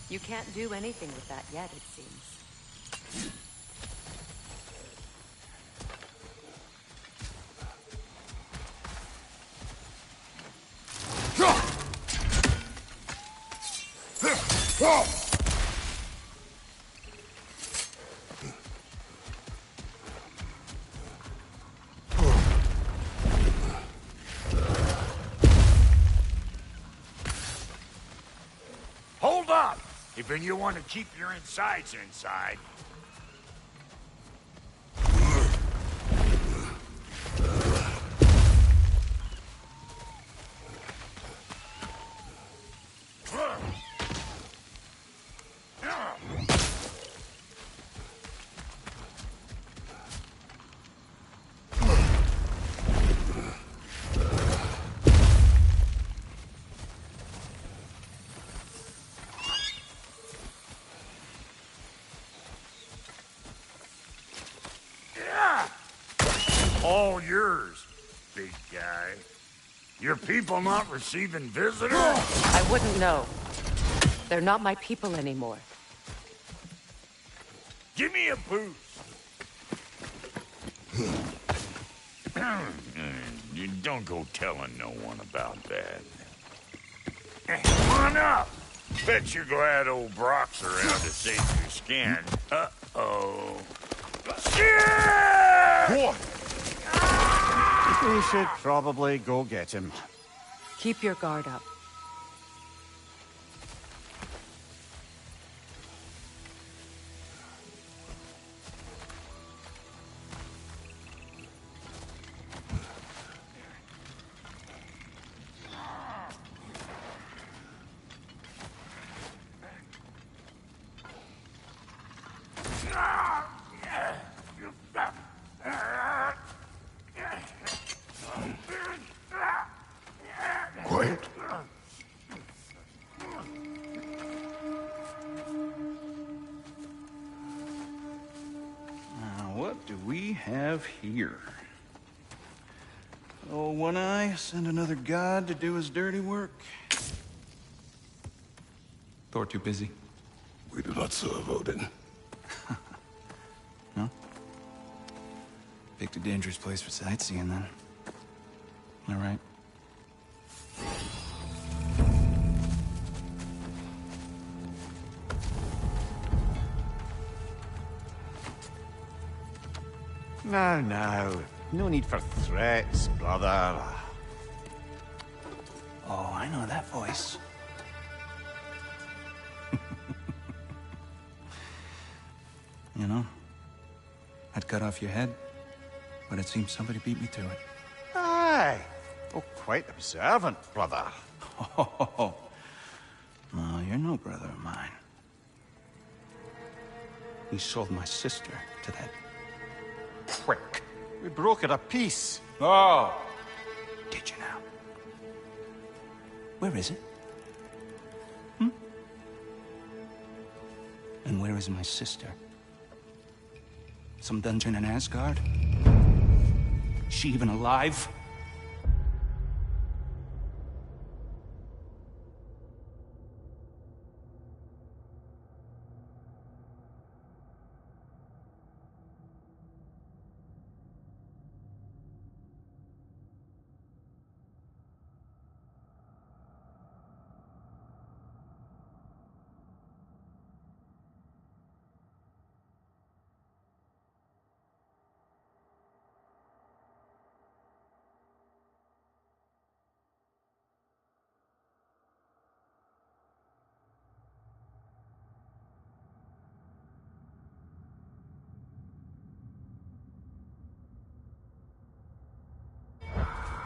You can't do anything with that yet, it seems. Hold up! If you want to keep your insides inside. All yours, big guy. Your people not receiving visitors? I wouldn't know. They're not my people anymore. Give me a boost. You don't go telling no one about that. Come on up. Bet you're glad old Brock's around to save your skin. Uh-oh. Shit! What? We should probably go get him. Keep your guard up. Quiet. Now, what do we have here? Oh, One Eye, send another god to do his dirty work. Thor too busy. We do not serve Odin. No? Picked a dangerous place for sightseeing, then. All right. Now. No need for threats, brother. Oh, I know that voice. You know, I'd cut off your head, but it seems somebody beat me to it. Aye. Oh, quite observant, brother. Oh, no, you're no brother of mine. You sold my sister to that prick. We broke it a piece. Oh! Did you now? Where is it? And where is my sister? Some dungeon in Asgard? Is she even alive?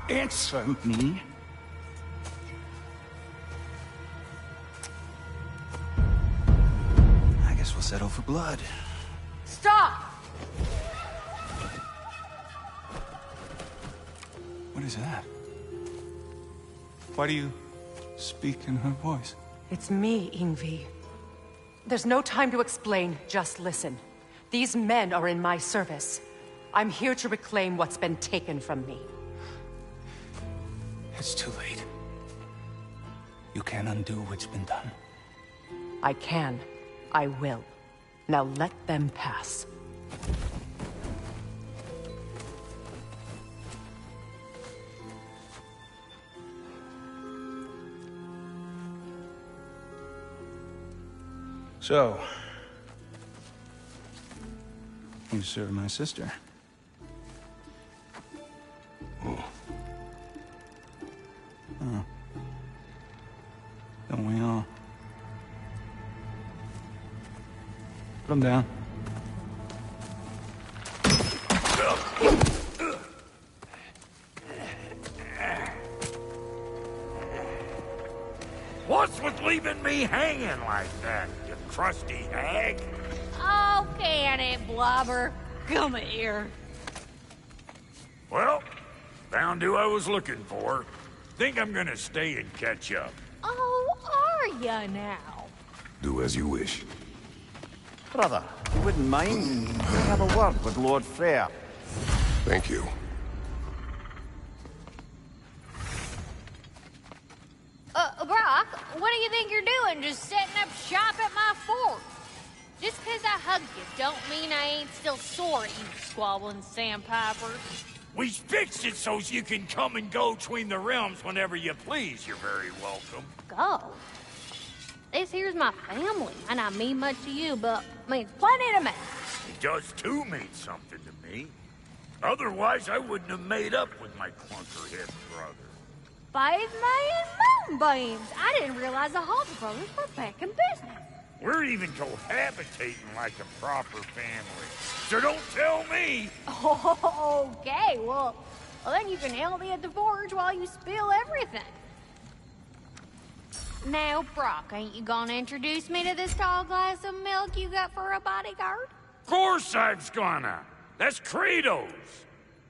Answer me. I guess we'll settle for blood. Stop! What is that? Why do you speak in her voice? It's me, Ingvi. There's no time to explain, just listen. These men are in my service. I'm here to reclaim what's been taken from me. It's too late. You can't undo what's been done. I can. I will. Now let them pass. So, you serve my sister. Oh. Don't we all? Put him down. What's with leaving me hanging like that, you crusty hag? Oh, can it, Blobber? Come here. Well, found who I was looking for. Think I'm gonna stay and catch up. Oh, are ya now? Do as you wish. Brother, you wouldn't mind? We'll have a word with Lord Freyr. Thank you. Brock, what do you think you're doing just setting up shop at my fort? Just 'cause I hugged you don't mean I ain't still sore, you squabbling sandpiper. We fixed it so you can come and go between the realms whenever you please. You're very welcome. Go. This here's my family, and I mean much to you, but means plenty to me. It does too mean something to me. Otherwise, I wouldn't have made up with my clunkerhead brother. 5 million moonbeams! I didn't realize the Halter brothers were back in business. We're even cohabitating like a proper family. So don't tell me! Okay, well then you can help me at the forge while you spill everything. Now, Brock, ain't you gonna introduce me to this tall glass of milk you got for a bodyguard? Of course I'm gonna! That's Kratos!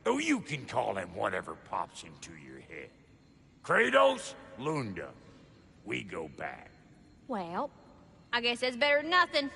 Though you can call him whatever pops into your head. Kratos, Lunda. We go back. Well, I guess that's better than nothing.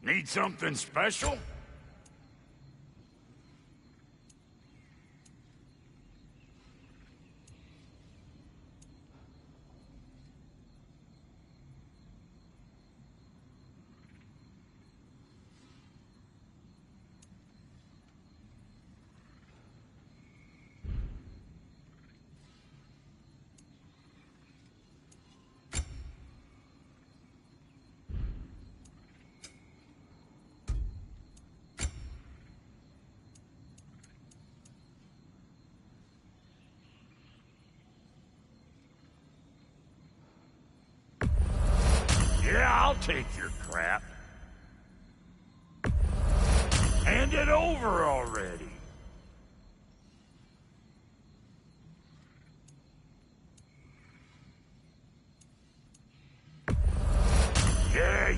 Need something special? take your crap. Hand it over already.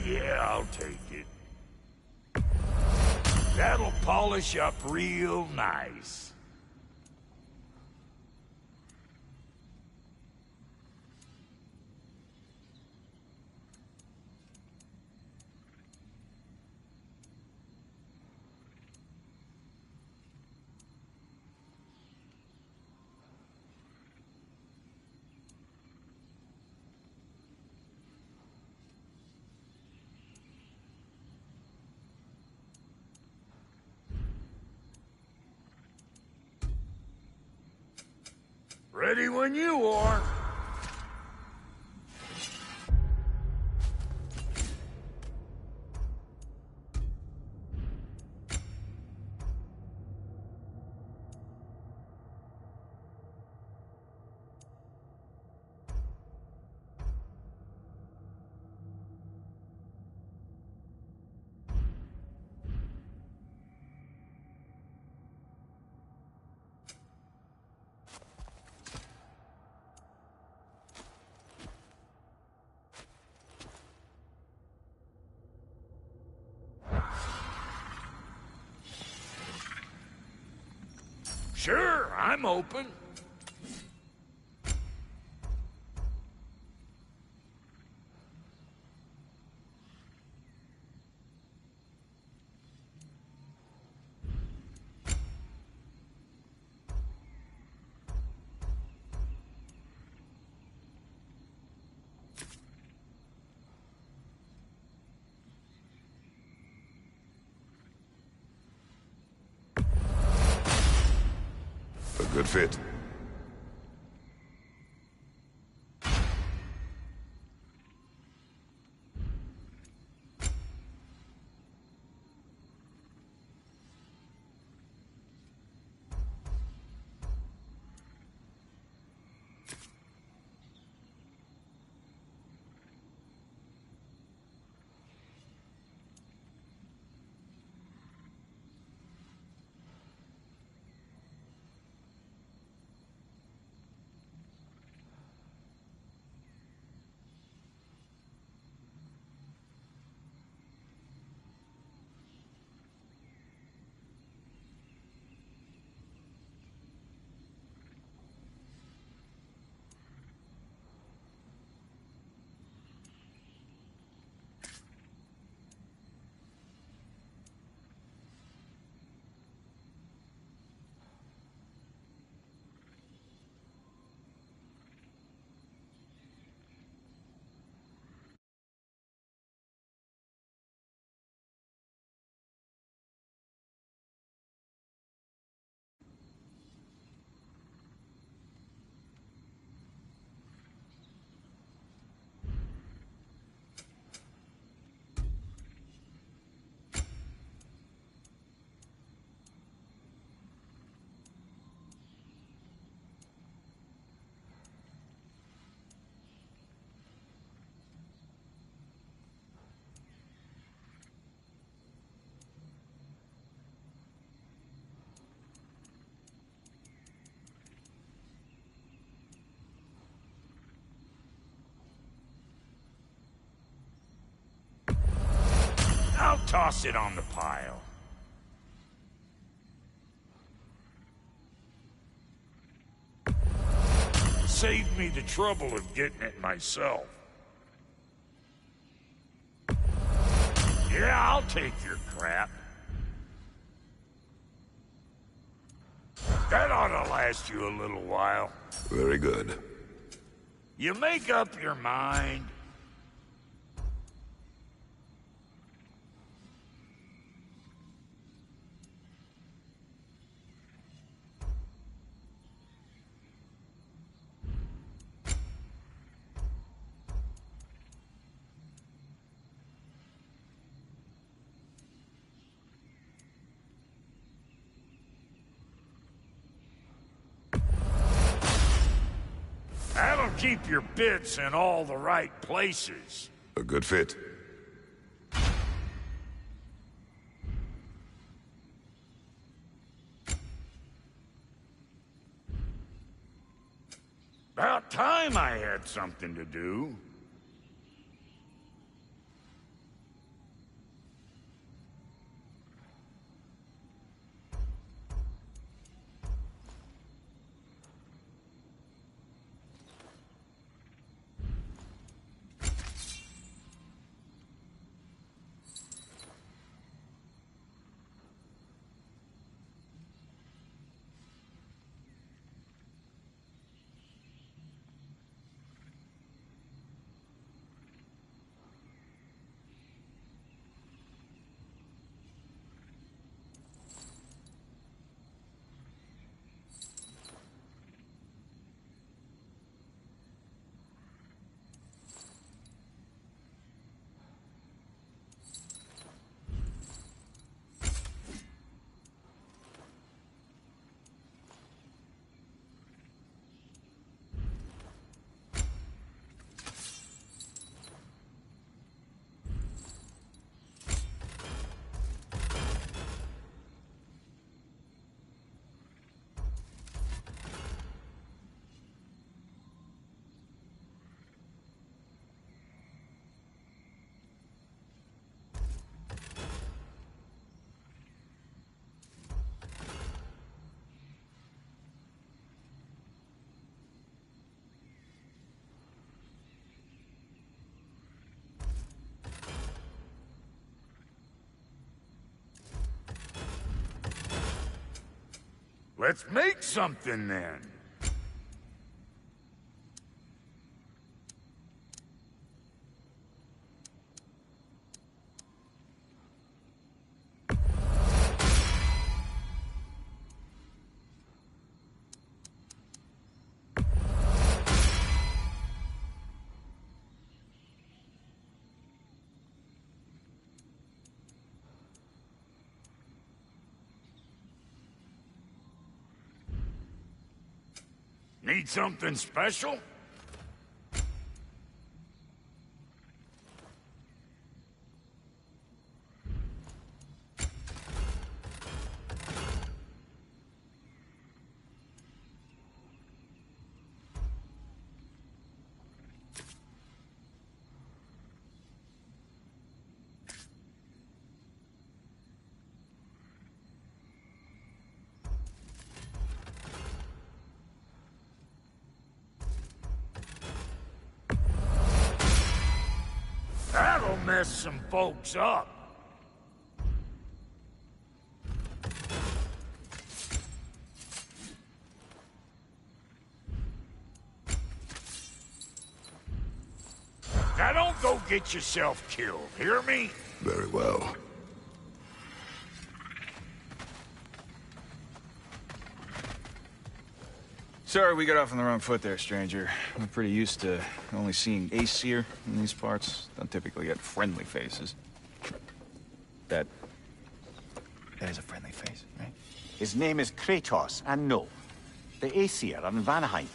Yeah, I'll take it. That'll polish up real nice. Ready when you are. Sure, I'm open. A good fit. I'll toss it on the pile. Saved me the trouble of getting it myself. Yeah, I'll take your crap. That ought to last you a little while. Very good. You make up your mind. That'll keep your bits in all the right places. A good fit. time I had something to do. Let's make something then. Need something special? That'll mess some folks up. Now don't go get yourself killed, hear me? Very well. Sorry we got off on the wrong foot there, stranger. I'm pretty used to only seeing Aesir in these parts. Don't typically get friendly faces. That is a friendly face, right? His name is Kratos, and no, the Aesir are in Vanaheim.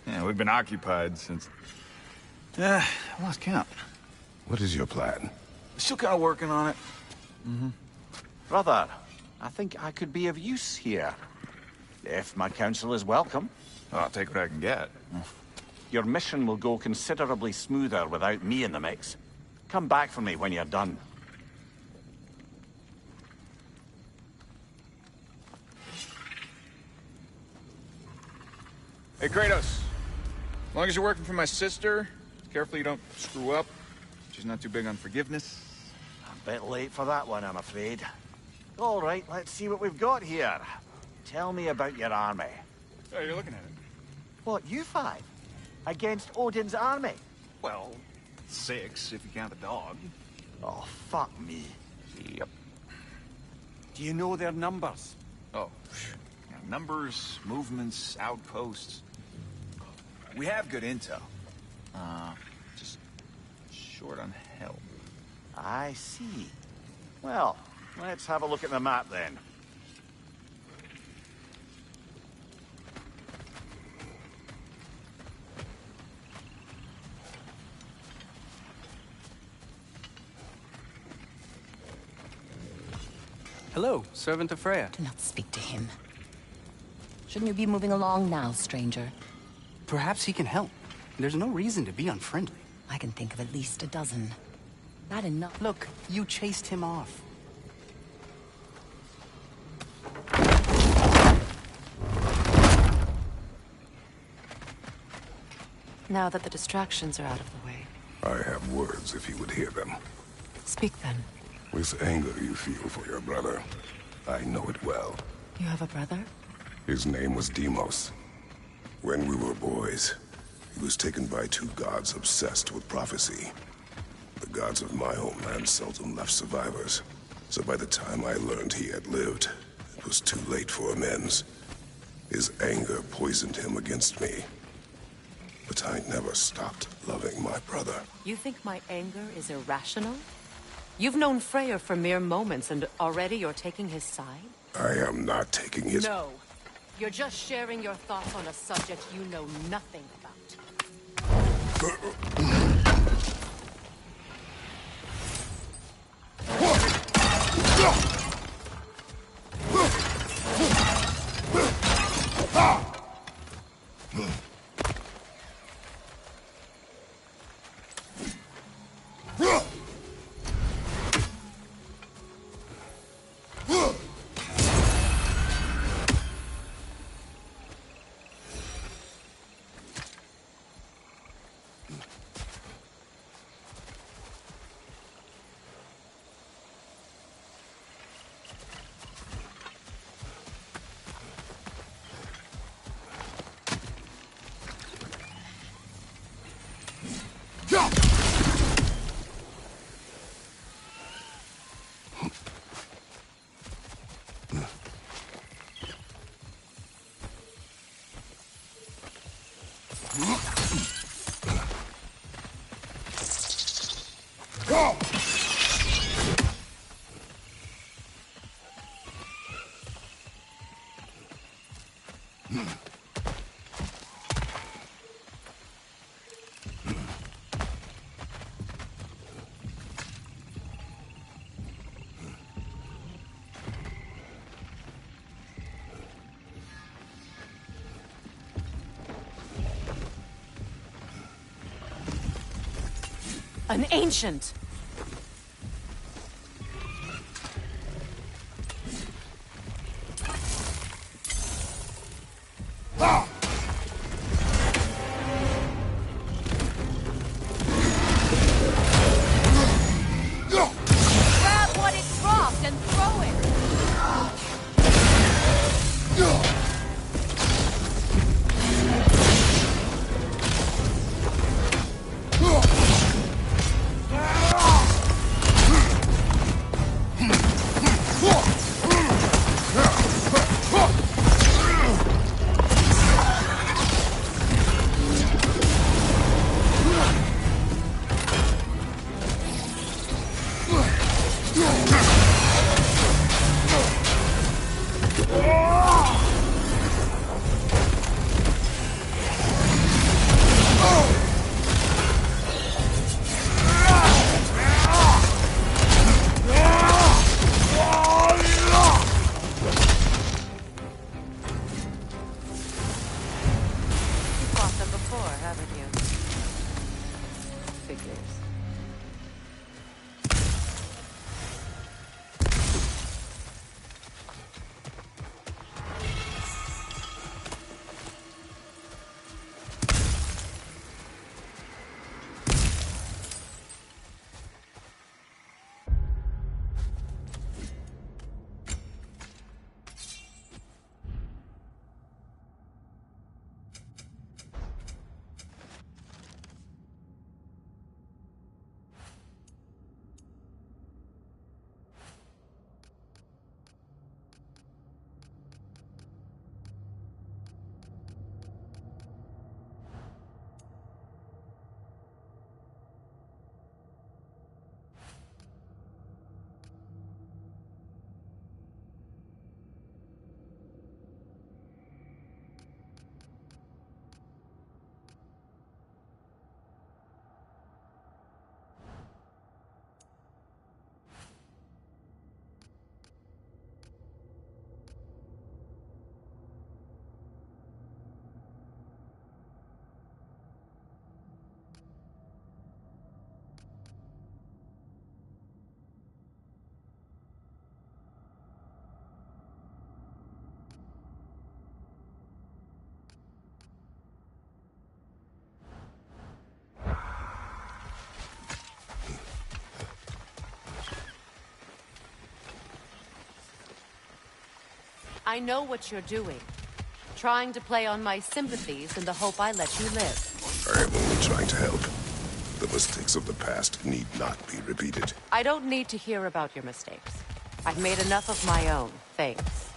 Yeah, we've been occupied since... I lost count. What is your plan? Still kind of working on it. Brother, I think I could be of use here. If my counsel is welcome. Oh, I'll take what I can get. Your mission will go considerably smoother without me in the mix. Come back for me when you're done. Hey, Kratos. As long as you're working for my sister, carefully you don't screw up. She's not too big on forgiveness. A bit late for that one, I'm afraid. All right, let's see what we've got here. Tell me about your army. Oh, you're looking at it. What, you five? Against Odin's army? Well, 6, if you count the dog. Oh, fuck me. Yep. Do you know their numbers? Oh, yeah, numbers, movements, outposts. We have good intel. Just short on help. I see. Well, let's have a look at the map then. Hello, servant of Freya. Do not speak to him. Shouldn't you be moving along now, stranger? Perhaps he can help. There's no reason to be unfriendly. I can think of at least a dozen. Not enough. Look, you chased him off. Now that the distractions are out of the way. I have words if you would hear them. Speak then. This anger you feel for your brother, I know it well. You have a brother? His name was Deimos. When we were boys, he was taken by two gods obsessed with prophecy. The gods of my homeland seldom left survivors, so by the time I learned he had lived, it was too late for amends. His anger poisoned him against me. But I never stopped loving my brother. You think my anger is irrational? You've known Freyr for mere moments, and already you're taking his side? I am not taking his... No. You're just sharing your thoughts on a subject you know nothing An ancient! Grab what it dropped and throw it! I know what you're doing. Trying to play on my sympathies in the hope I let you live. I am only trying to help. The mistakes of the past need not be repeated. I don't need to hear about your mistakes. I've made enough of my own, thanks.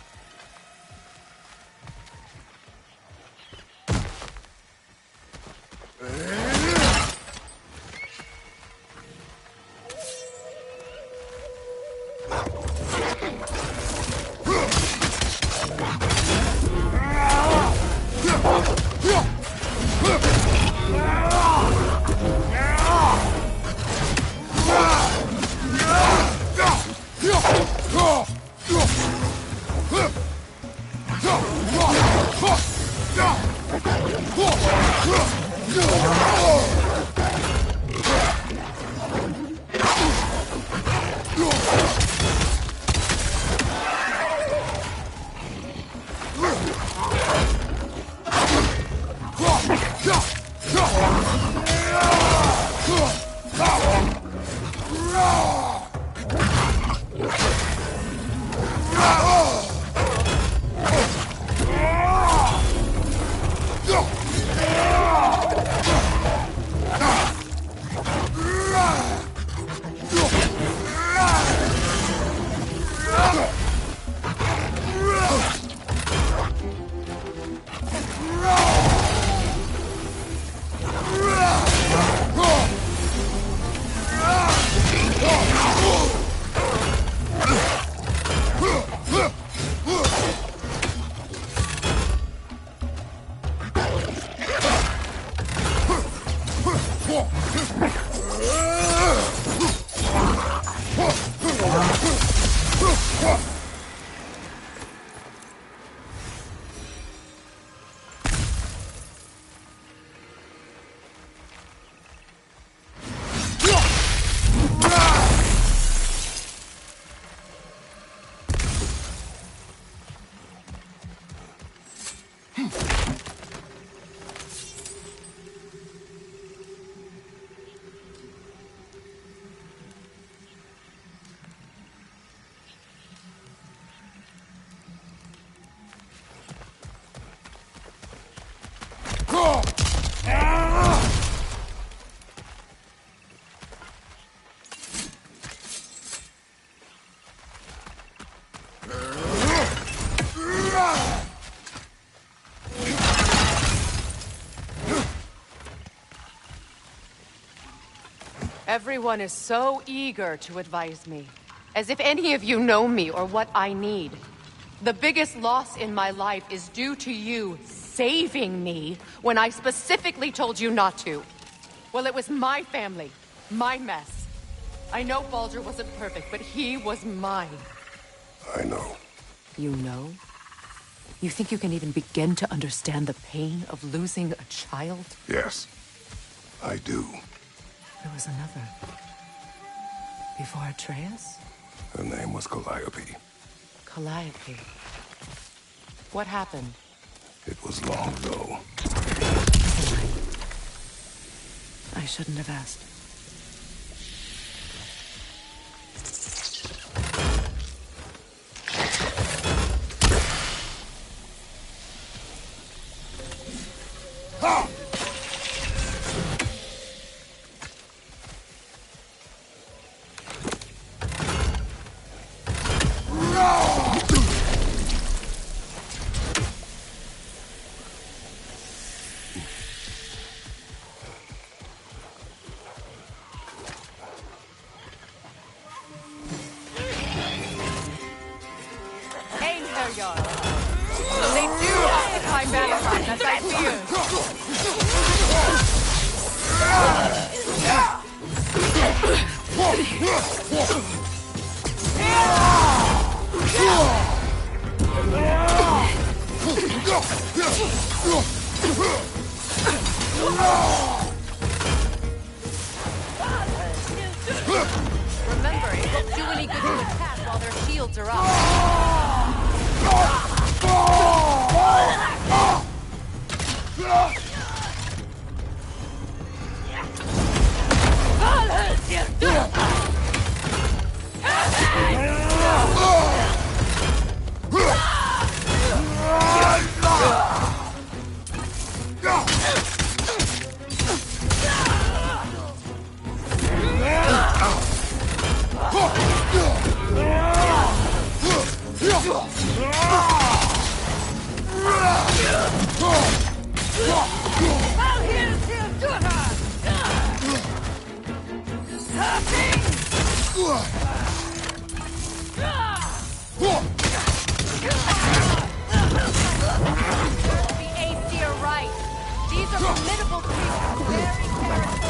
Everyone is so eager to advise me, as if any of you know me or what I need. The biggest loss in my life is due to you saving me when I specifically told you not to. Well, it was my family, my mess. I know Baldur wasn't perfect, but he was mine. I know. You know? You think you can even begin to understand the pain of losing a child? Yes, I do. There was another. Before Atreus? Her name was Calliope. Calliope. What happened? It was long ago. I shouldn't have asked. They do occupy Valentine, as I Remember, it won't do any good to attack while their shields are up. The Aesir right. These are formidable creatures, very territorial.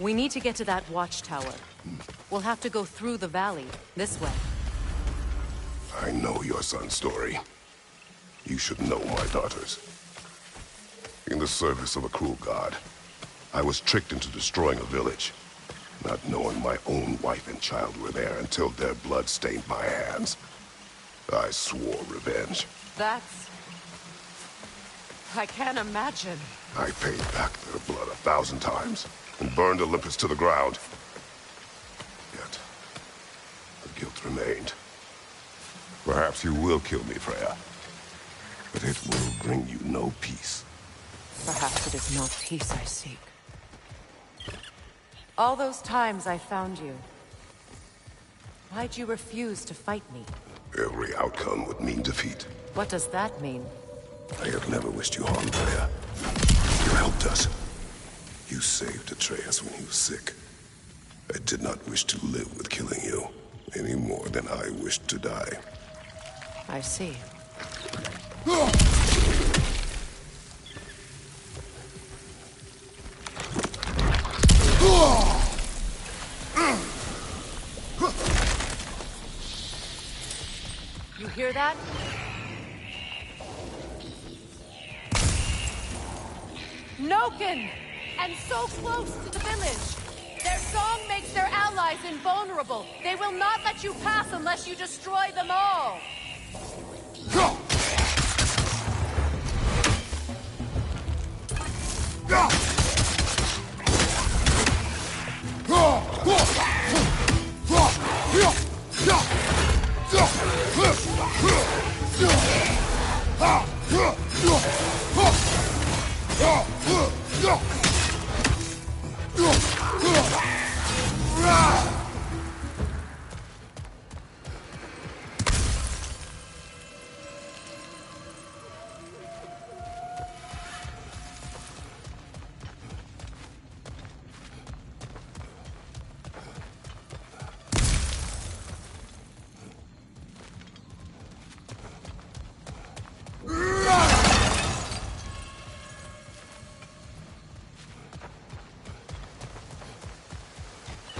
We need to get to that watchtower. We'll have to go through the valley, this way. I know your son's story. You should know my daughter's. In the service of a cruel god, I was tricked into destroying a village, not knowing my own wife and child were there until their blood stained my hands. I swore revenge. I can't imagine. I paid back their blood 1,000 times and burned Olympus to the ground. Yet, the guilt remained. Perhaps you will kill me, Freya, but it will bring you no peace. Perhaps it is not peace I seek. All those times I found you, why'd you refuse to fight me? Every outcome would mean defeat. What does that mean? I have never wished you harm, Freya. You helped us. You saved Atreus when he was sick. I did not wish to live with killing you, any more than I wished to die. I see. You hear that? Noken! And so close to the village! Their song makes their allies invulnerable. They will not let you pass unless you destroy them all!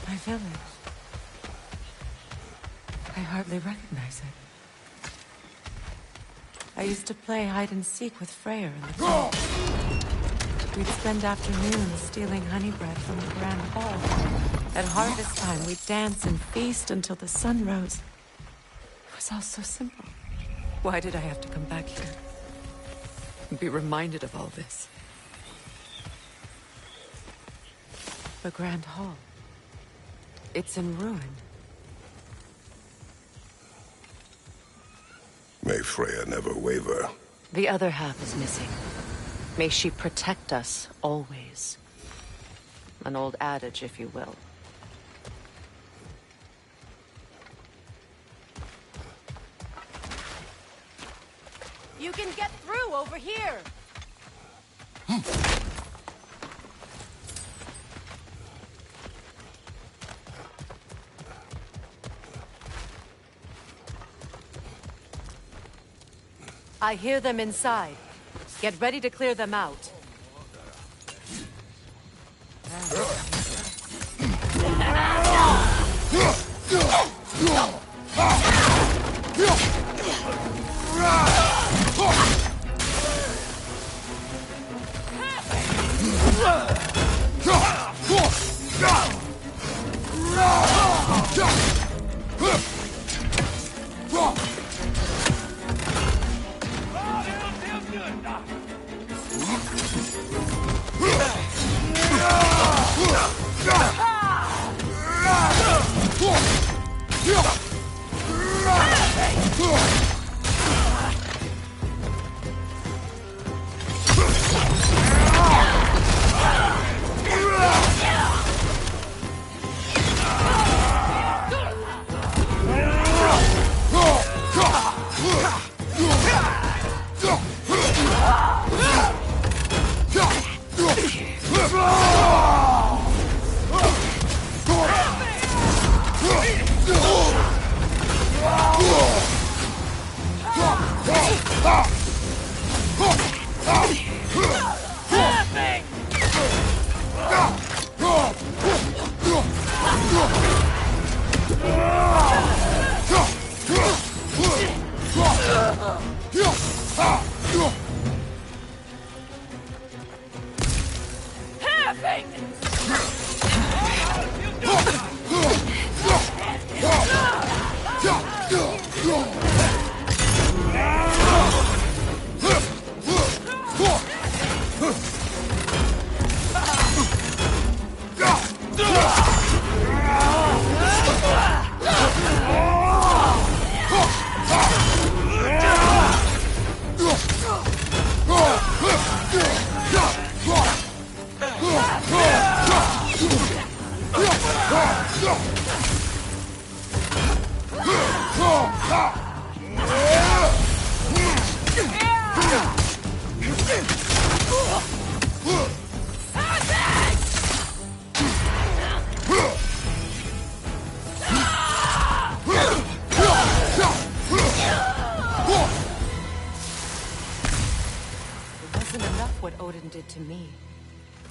My village. I hardly recognize it. I used to play hide and seek with Freyr in the cold. We'd spend afternoons stealing honey bread from the grand hall. At harvest time, we'd dance and feast until the sun rose. It was all so simple. Why did I have to come back here? And be reminded of all this? The Grand Hall. It's in ruin. May Freya never waver. The other half is missing. May she protect us always. An old adage, if you will. You can get through over here! I hear them inside. Get ready to clear them out.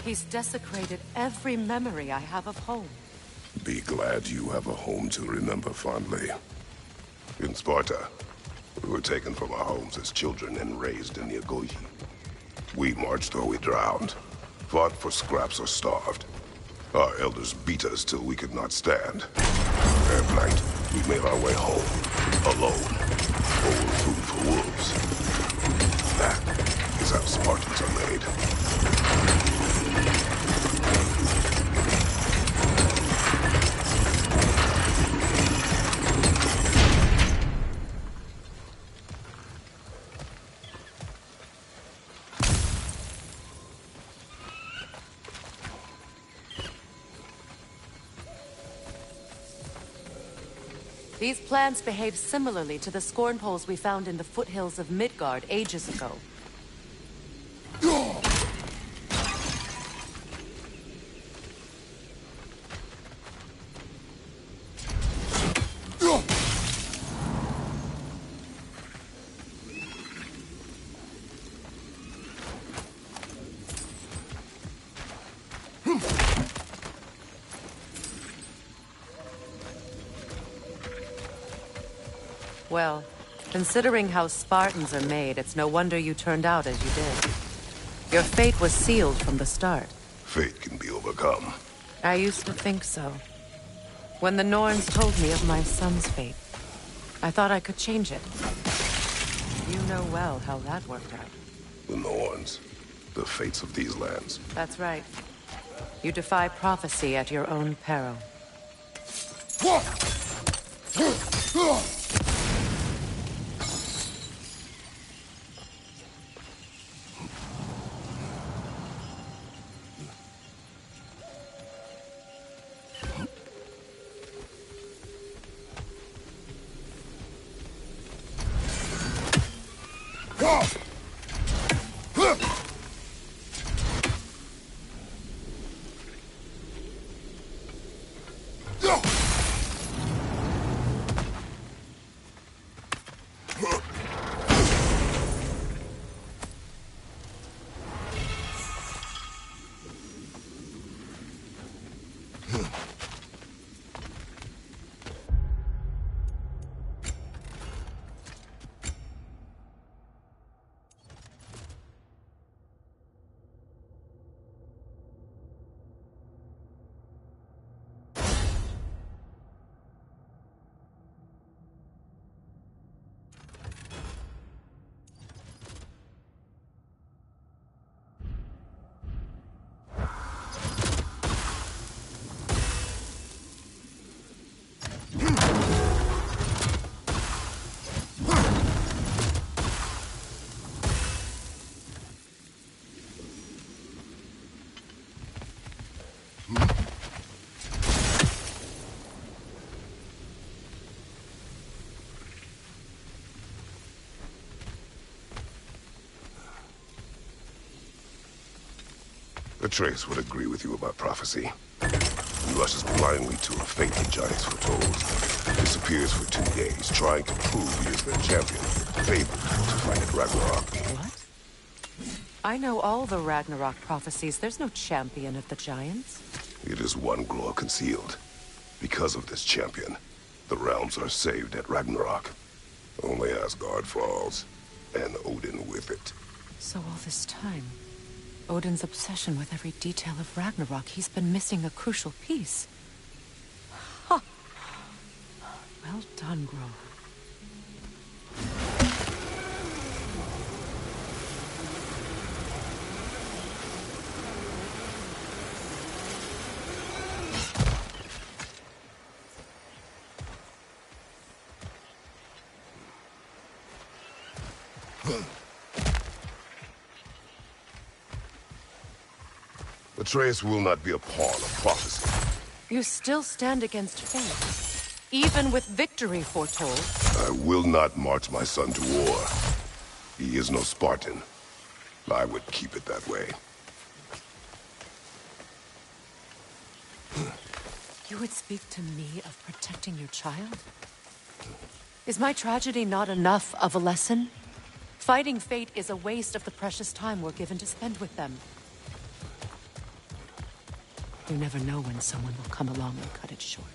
He's desecrated every memory I have of home. Be glad you have a home to remember fondly. In Sparta, we were taken from our homes as children and raised in the Agoge. We marched or we drowned, fought for scraps or starved. Our elders beat us till we could not stand. At night, we made our way home, alone, full of food for wolves. That is how Spartans are made. These plants behave similarly to the scorn poles we found in the foothills of Midgard ages ago. Well, considering how Spartans are made, it's no wonder you turned out as you did. Your fate was sealed from the start. Fate can be overcome. I used to think so. When the Norns told me of my son's fate, I thought I could change it. You know well how that worked out. The Norns. The fates of these lands. That's right. You defy prophecy at your own peril. Atreus would agree with you about prophecy. He rushes blindly to a fate the Giants foretold. Disappears for 2 days, trying to prove he is their champion. Favored to fight at Ragnarok. What? I know all the Ragnarok prophecies. There's no champion of the Giants. It is one glow concealed. Because of this champion, the realms are saved at Ragnarok. Only Asgard falls, and Odin with it. So all this time, Odin's obsession with every detail of Ragnarok, he's been missing a crucial piece. Huh. Well done, Grove. Atreus will not be a pawn of prophecy. You still stand against fate, even with victory foretold. I will not march my son to war. He is no Spartan. I would keep it that way. You would speak to me of protecting your child? Is my tragedy not enough of a lesson? Fighting fate is a waste of the precious time we're given to spend with them. You never know when someone will come along and cut it short.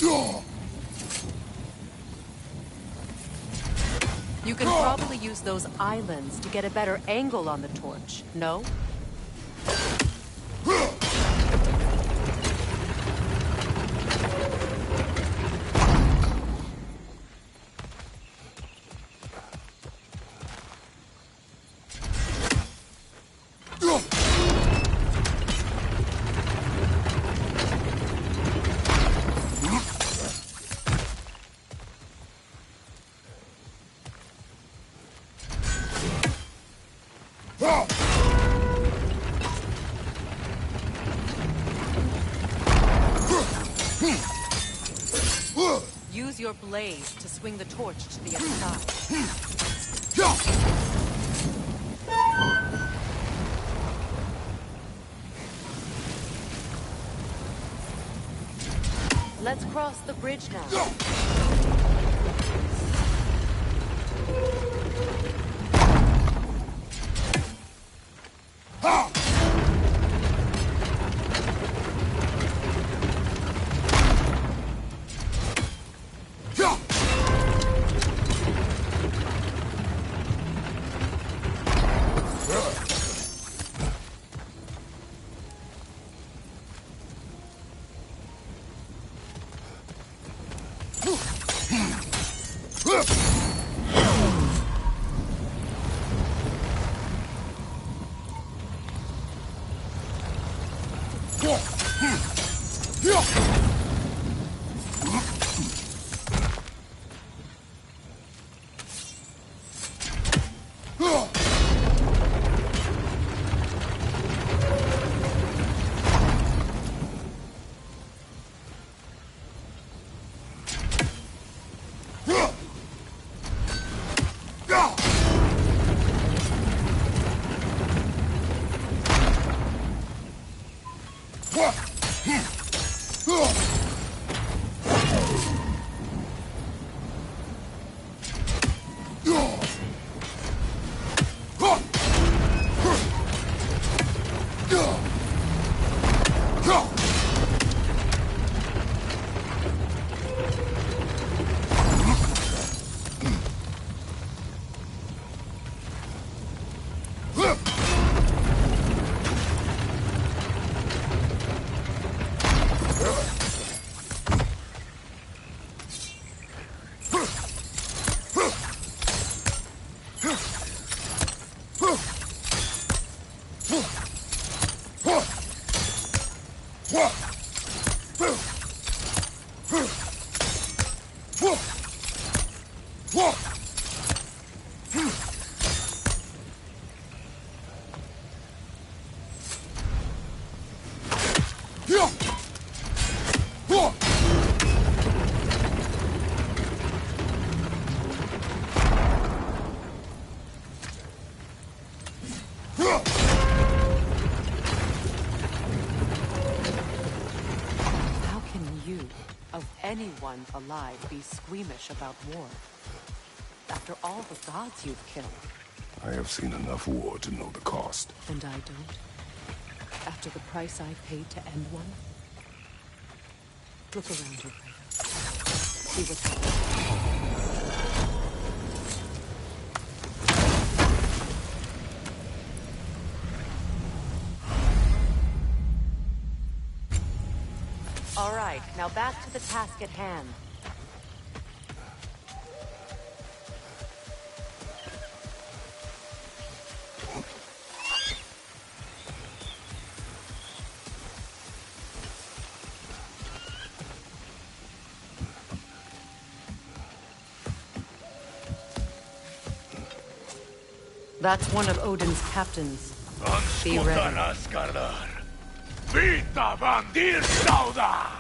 You can probably use those islands to get a better angle on the torch, no? Use your blade to swing the torch to the other side. Let's cross the bridge now. Anyone alive be squeamish about war? After all the gods you've killed. I have seen enough war to know the cost. And I don't? After the price I paid to end one? Look around you, Kratos. See what's happening. All right, now back to the task at hand. That's one of Odin's captains. Be ready. Vita Vandir Sauda!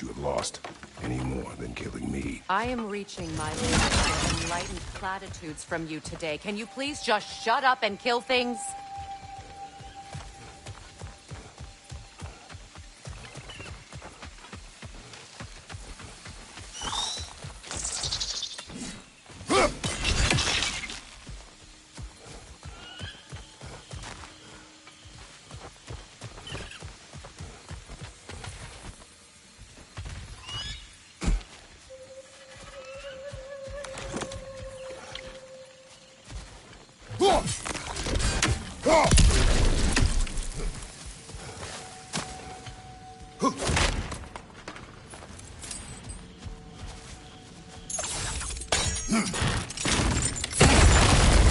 what you have lost, any more than killing me. I am reaching my limit for enlightened platitudes from you today. Can you please just shut up and kill things?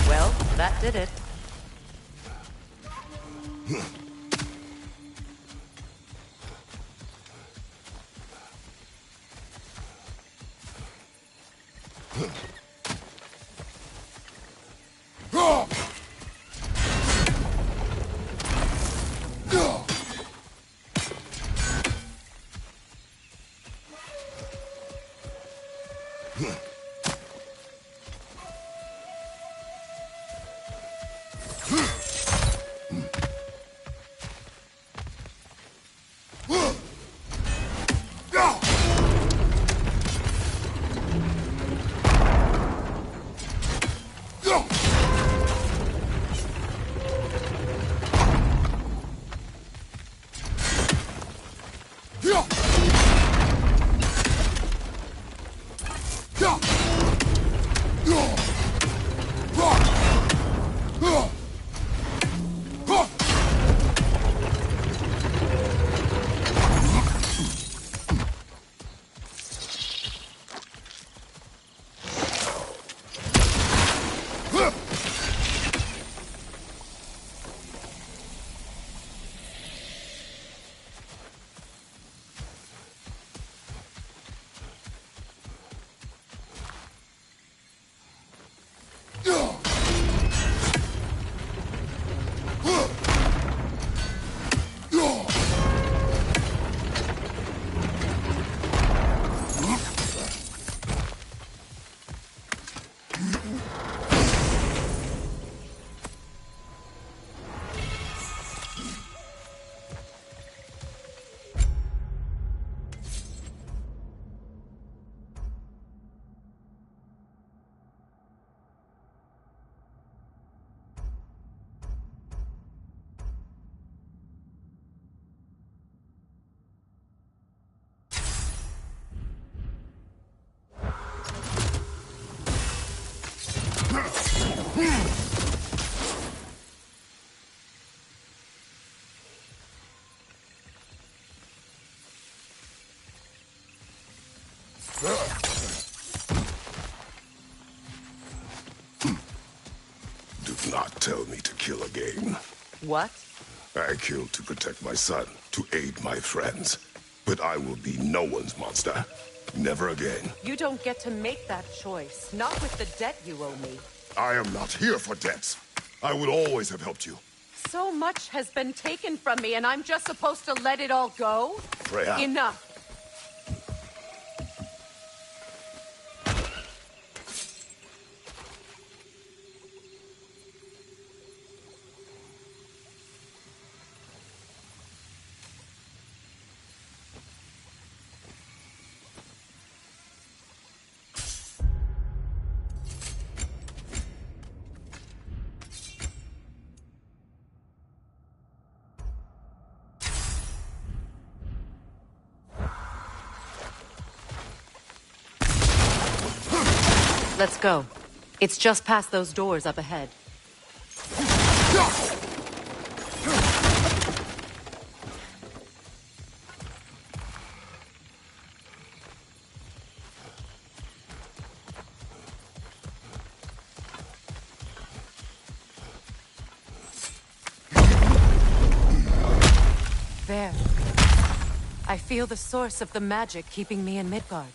Well, that did it. Do not tell me to kill again. What? I killed to protect my son, to aid my friends. But I will be no one's monster. Never again. You don't get to make that choice. Not with the debt you owe me. I am not here for debts. I would always have helped you. So much has been taken from me, and I'm just supposed to let it all go? Freya. Enough. Let's go. It's just past those doors up ahead. There. I feel the source of the magic keeping me in Midgard.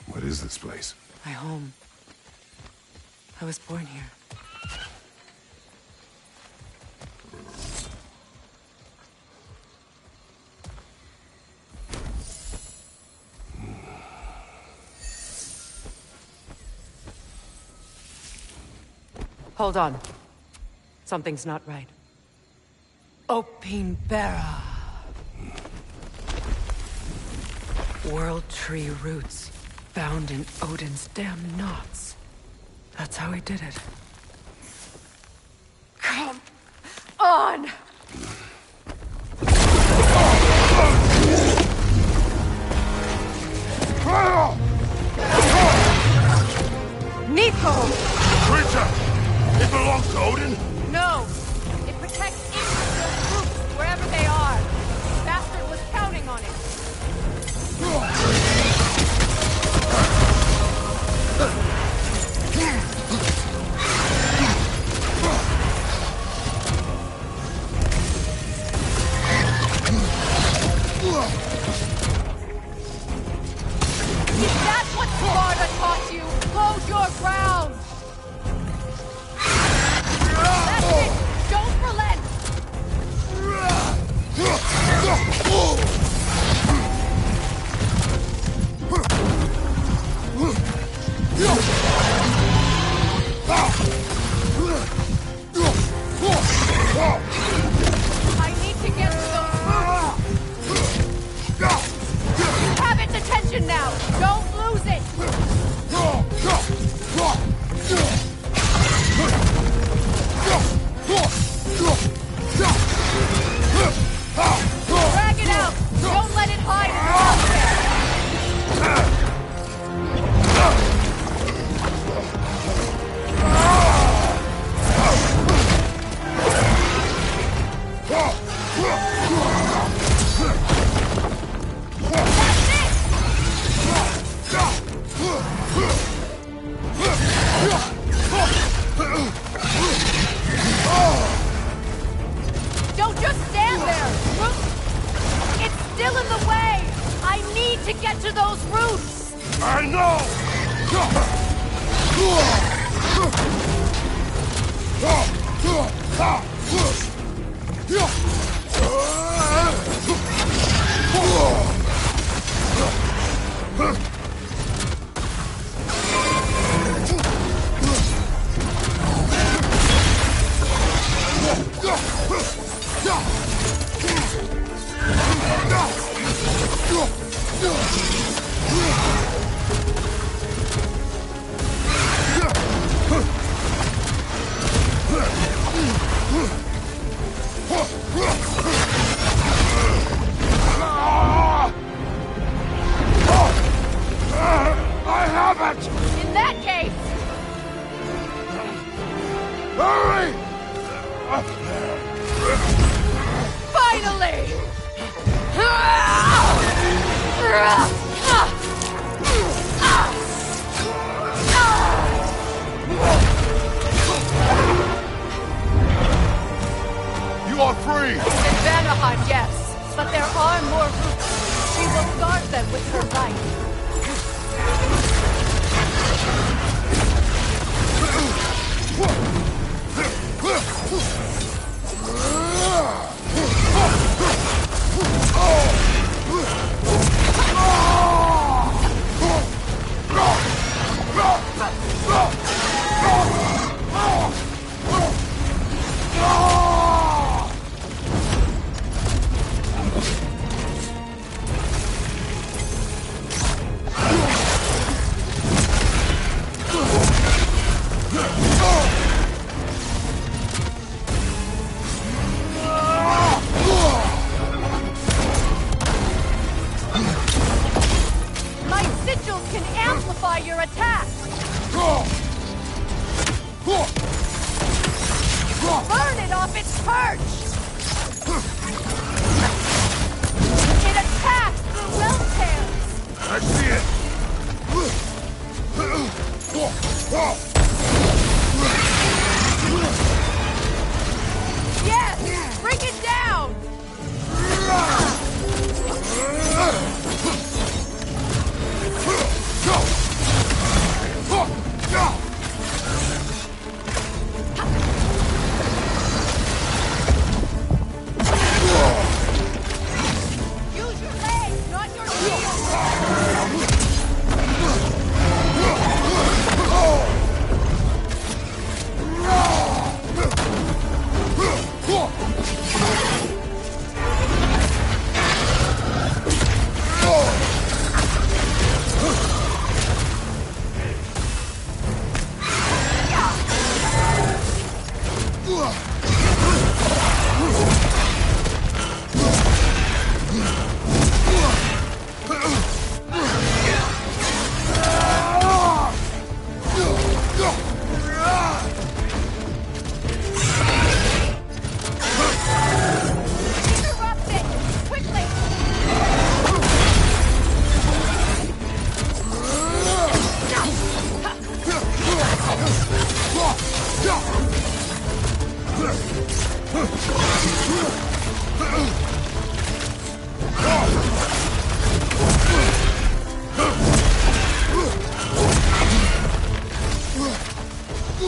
What is this place? My home. I was born here. Hold on. Something's not right. Opinbera. World Tree roots found in Odin's damn knots. That's how he did it. Come on! Nico! Creature! It belongs to Odin? No! It protects Yggdrasil's roots wherever they are. This bastard was counting on it. Is that what Sparta taught you? Hold your ground! That's it! Don't relent! I need to get to those roots! Have its attention now! Don't lose it! Drag it out! Don't let it hide in the outfit! Don't just stand there! It's still in the way! I need to get to those roots! I know! I have it! In that case, Hurry! finally! You are free! In Vanaheim, yes, but there are more roots. She will guard them with her life. My sigils can amplify your attack! Aim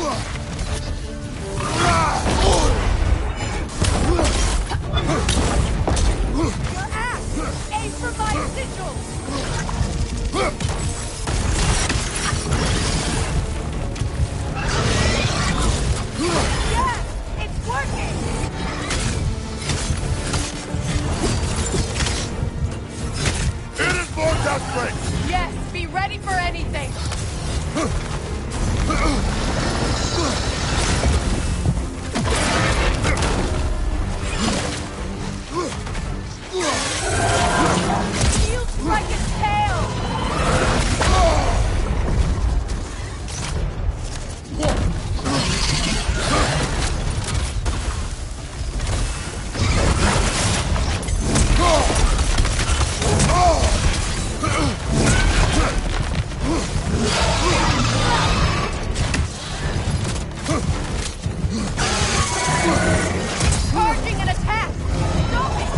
for my sigils! Yes! It's working! It is more desperate! Yes, be ready for anything! Shield strike its tail! Charging an attack! Stop it!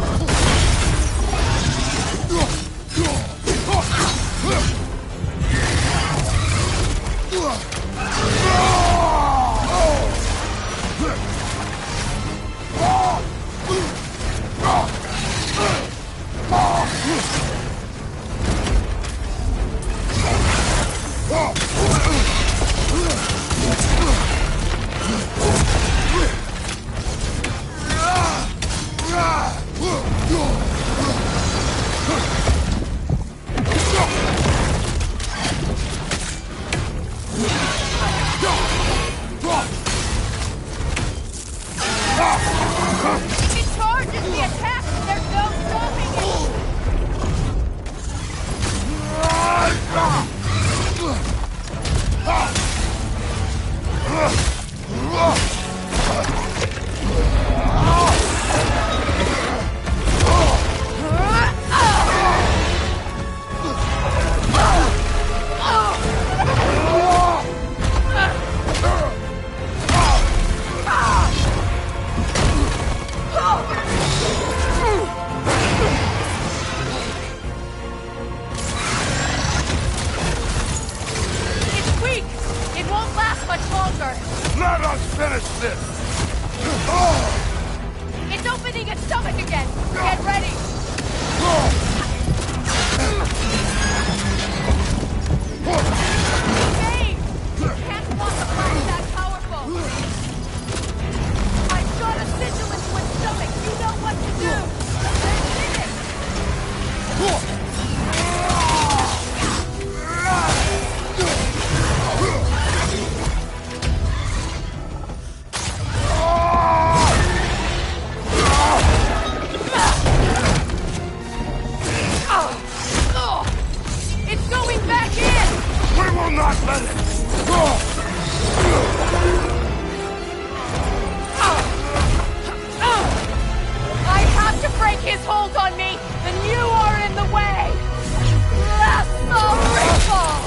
It charges the attack! There's no stopping it! It's weak! It won't last much longer! Let us finish this! It's opening its stomach again! Get ready! Dave! You can't block a blast that powerful! I shot a sigil into its stomach! You know what to do! Then hit it! It's going back in! We will not let it! I have to break his hold on me, and you are in the way! That's the ripple!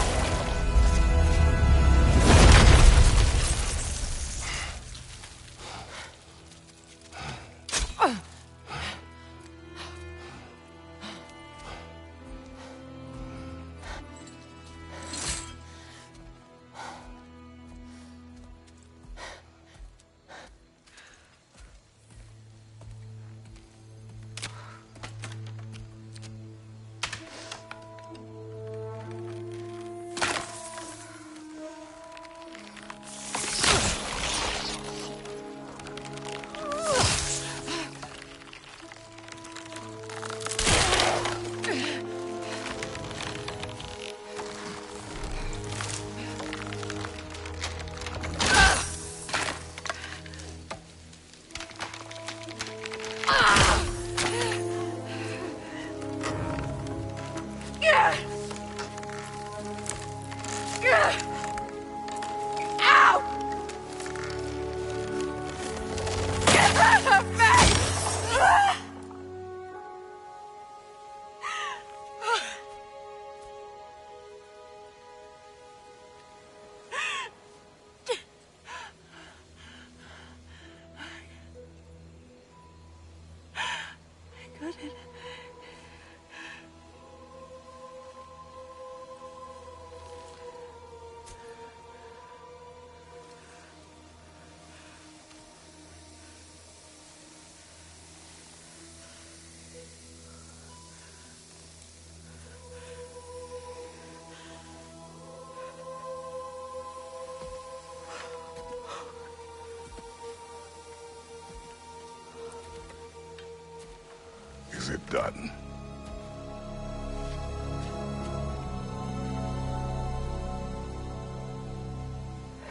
it done?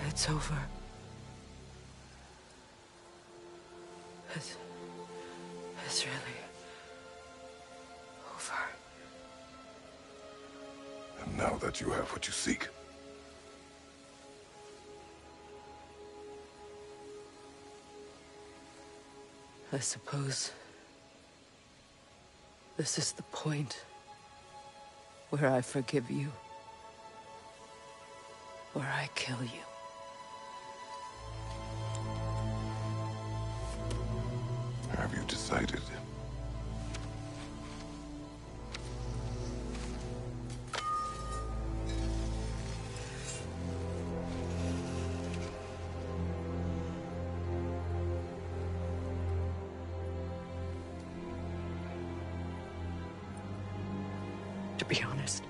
It's over. It's really over. And now that you have what you seek, I suppose this is the point where I forgive you, where I kill you. have you decided? To be honest,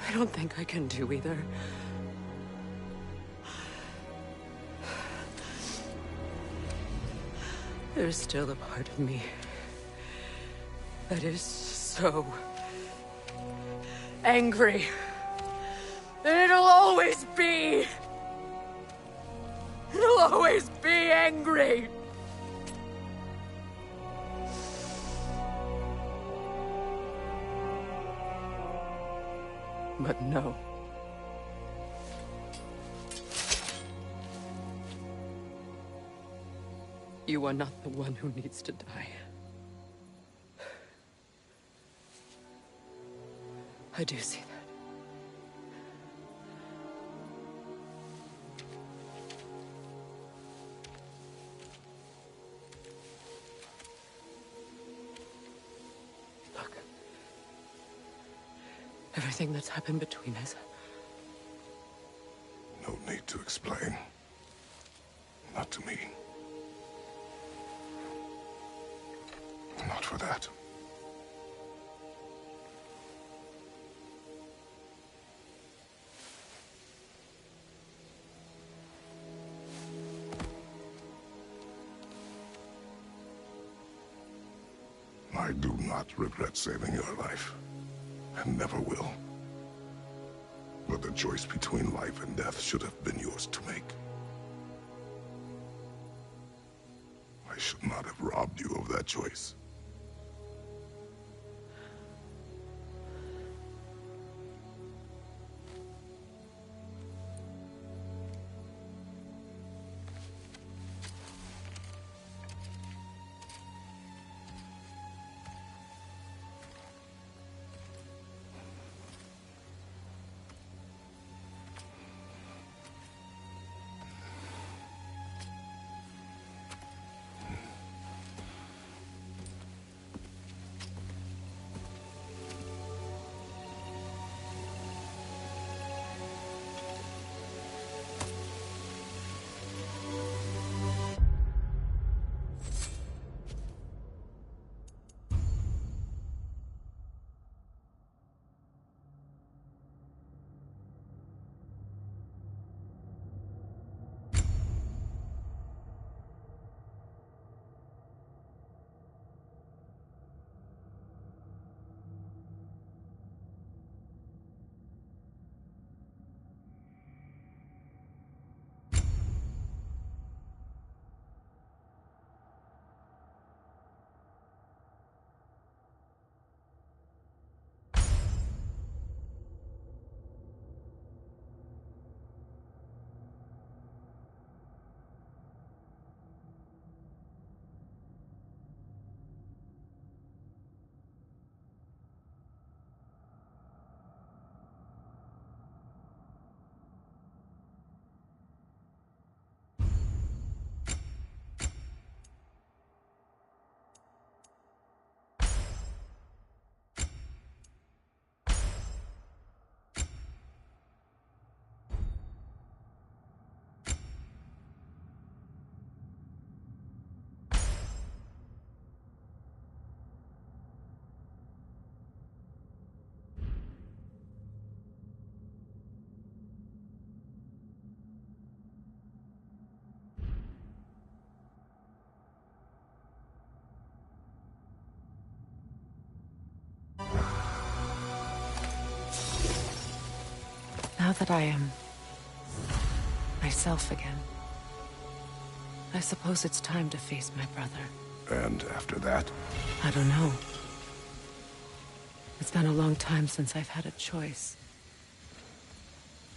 I don't think I can do either. There's still a part of me that is so angry. And it'll always be. It'll always be angry. But no. You are not the one who needs to die. I do see that. Look. Everything that's happened between us. No need to explain. Not to me. Not for that. I do not regret saving your life, and never will. But the choice between life and death should have been yours to make. I should not have robbed you of that choice. Now that I am myself again, I suppose it's time to face my brother. And after that? I don't know. It's been a long time since I've had a choice.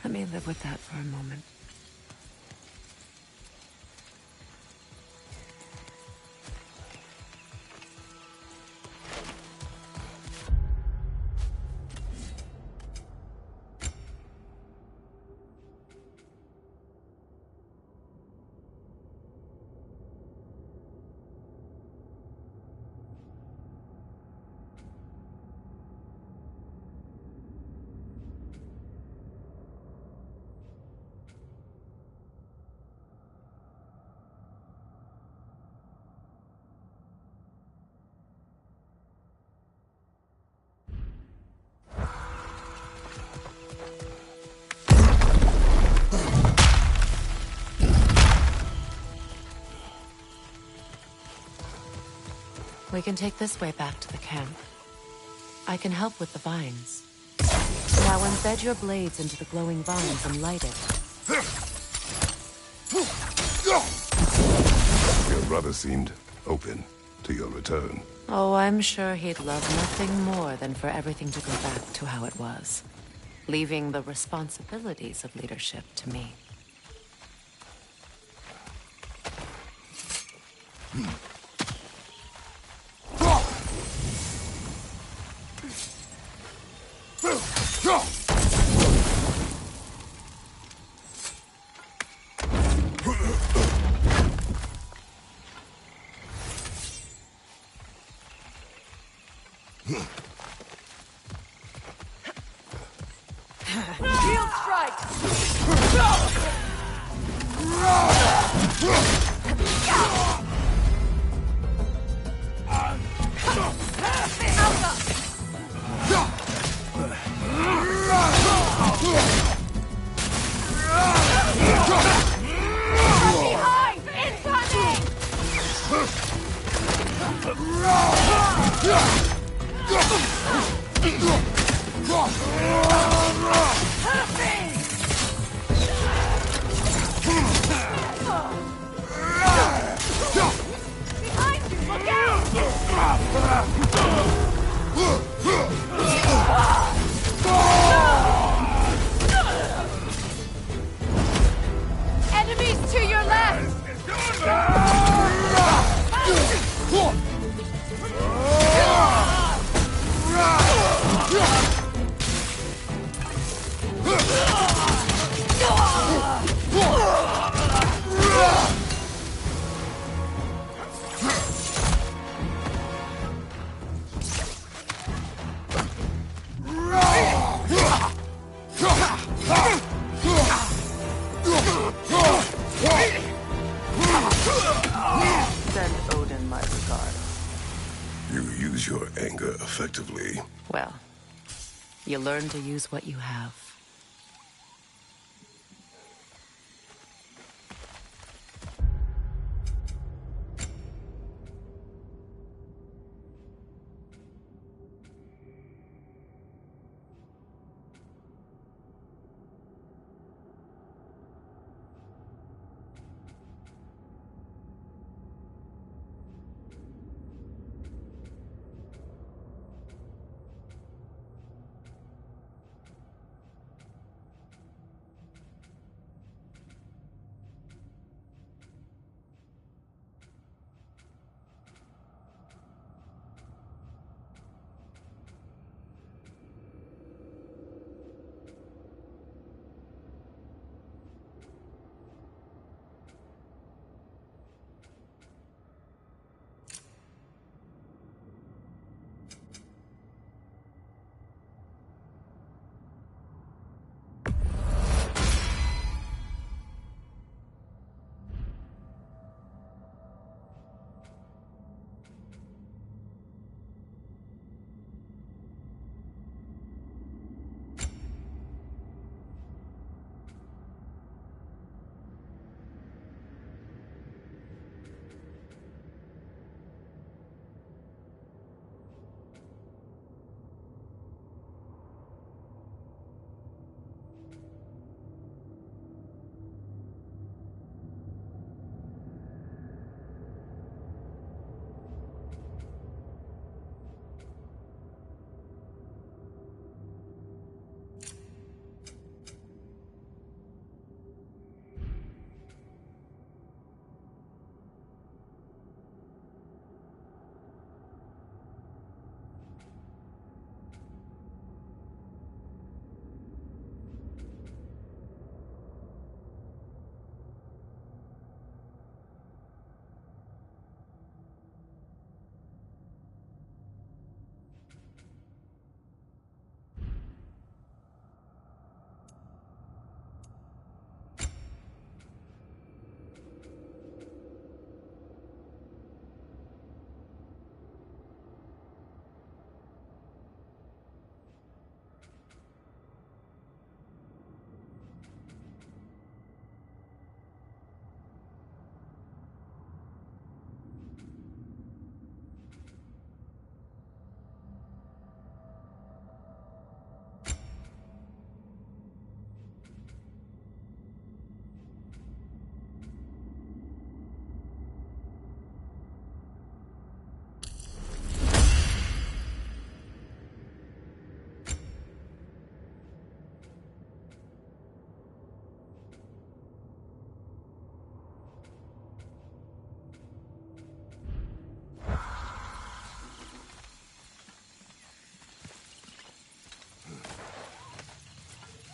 Let me live with that for a moment. We can take this way back to the camp. I can help with the vines. Now embed your blades into the glowing vines and light it. Your brother seemed open to your return. Oh, I'm sure he'd love nothing more than for everything to go back to how it was, leaving the responsibilities of leadership to me. Shield strike! Behind! Incoming! Behind you! Look out! Enemies to your left! Send Odin my regard. You use your anger effectively. Well, you learn to use what you have.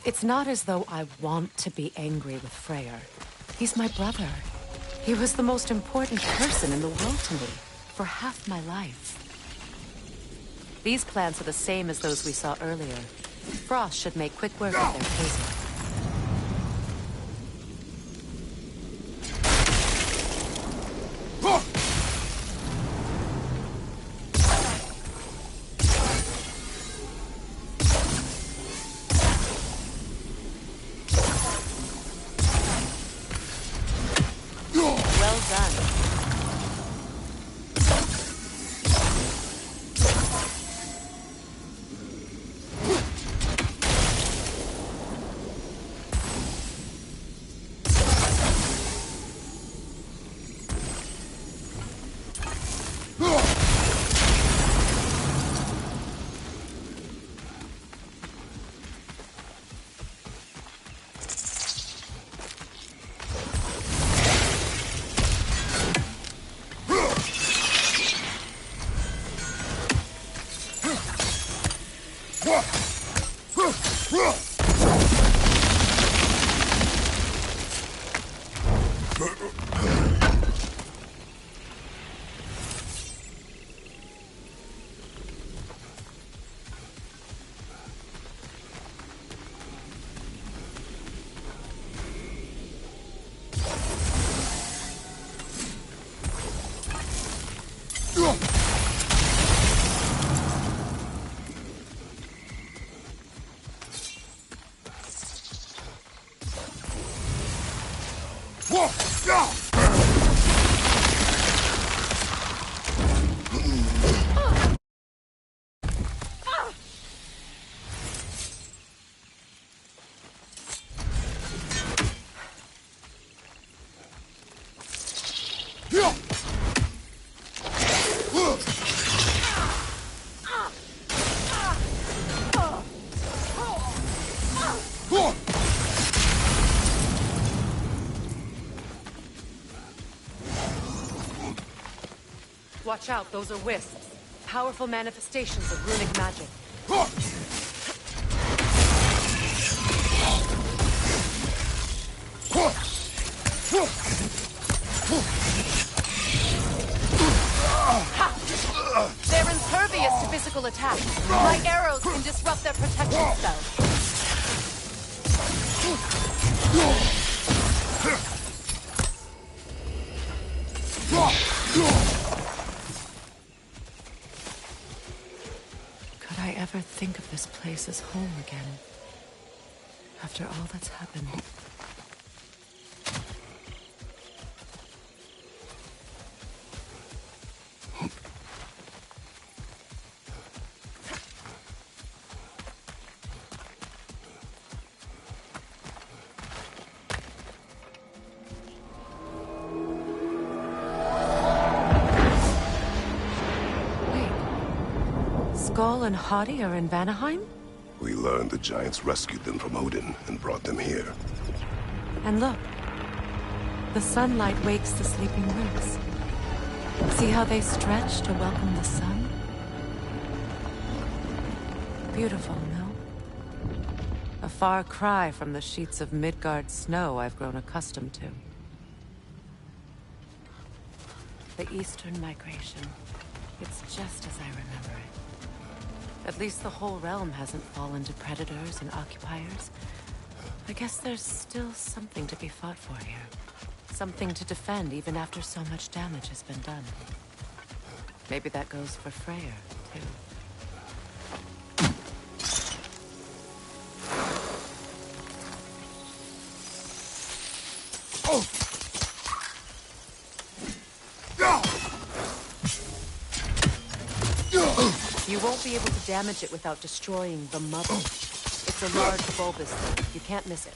It's not as though I want to be angry with Freyr. He's my brother. He was the most important person in the world to me, for half my life. These plants are the same as those we saw earlier. Frost should make quick work of their poison. Well done. Watch out, those are wisps. Powerful manifestations of runic magic. They're impervious to physical attack. My arrows can disrupt their protection spells. Could I ever think of this place as home again? After all that's happened. Skoll and Hati are in Vanaheim? We learned the giants rescued them from Odin and brought them here. And look. The sunlight wakes the sleeping roots. See how they stretch to welcome the sun? Beautiful, no? A far cry from the sheets of Midgard snow I've grown accustomed to. The Eastern Migration. It's just as I remember it. At least the whole realm hasn't fallen to predators and occupiers. I guess there's still something to be fought for here. Something to defend even after so much damage has been done. Maybe that goes for Freyr, too. You won't be able to damage it without destroying the mother. It's a large bulbous thing. You can't miss it.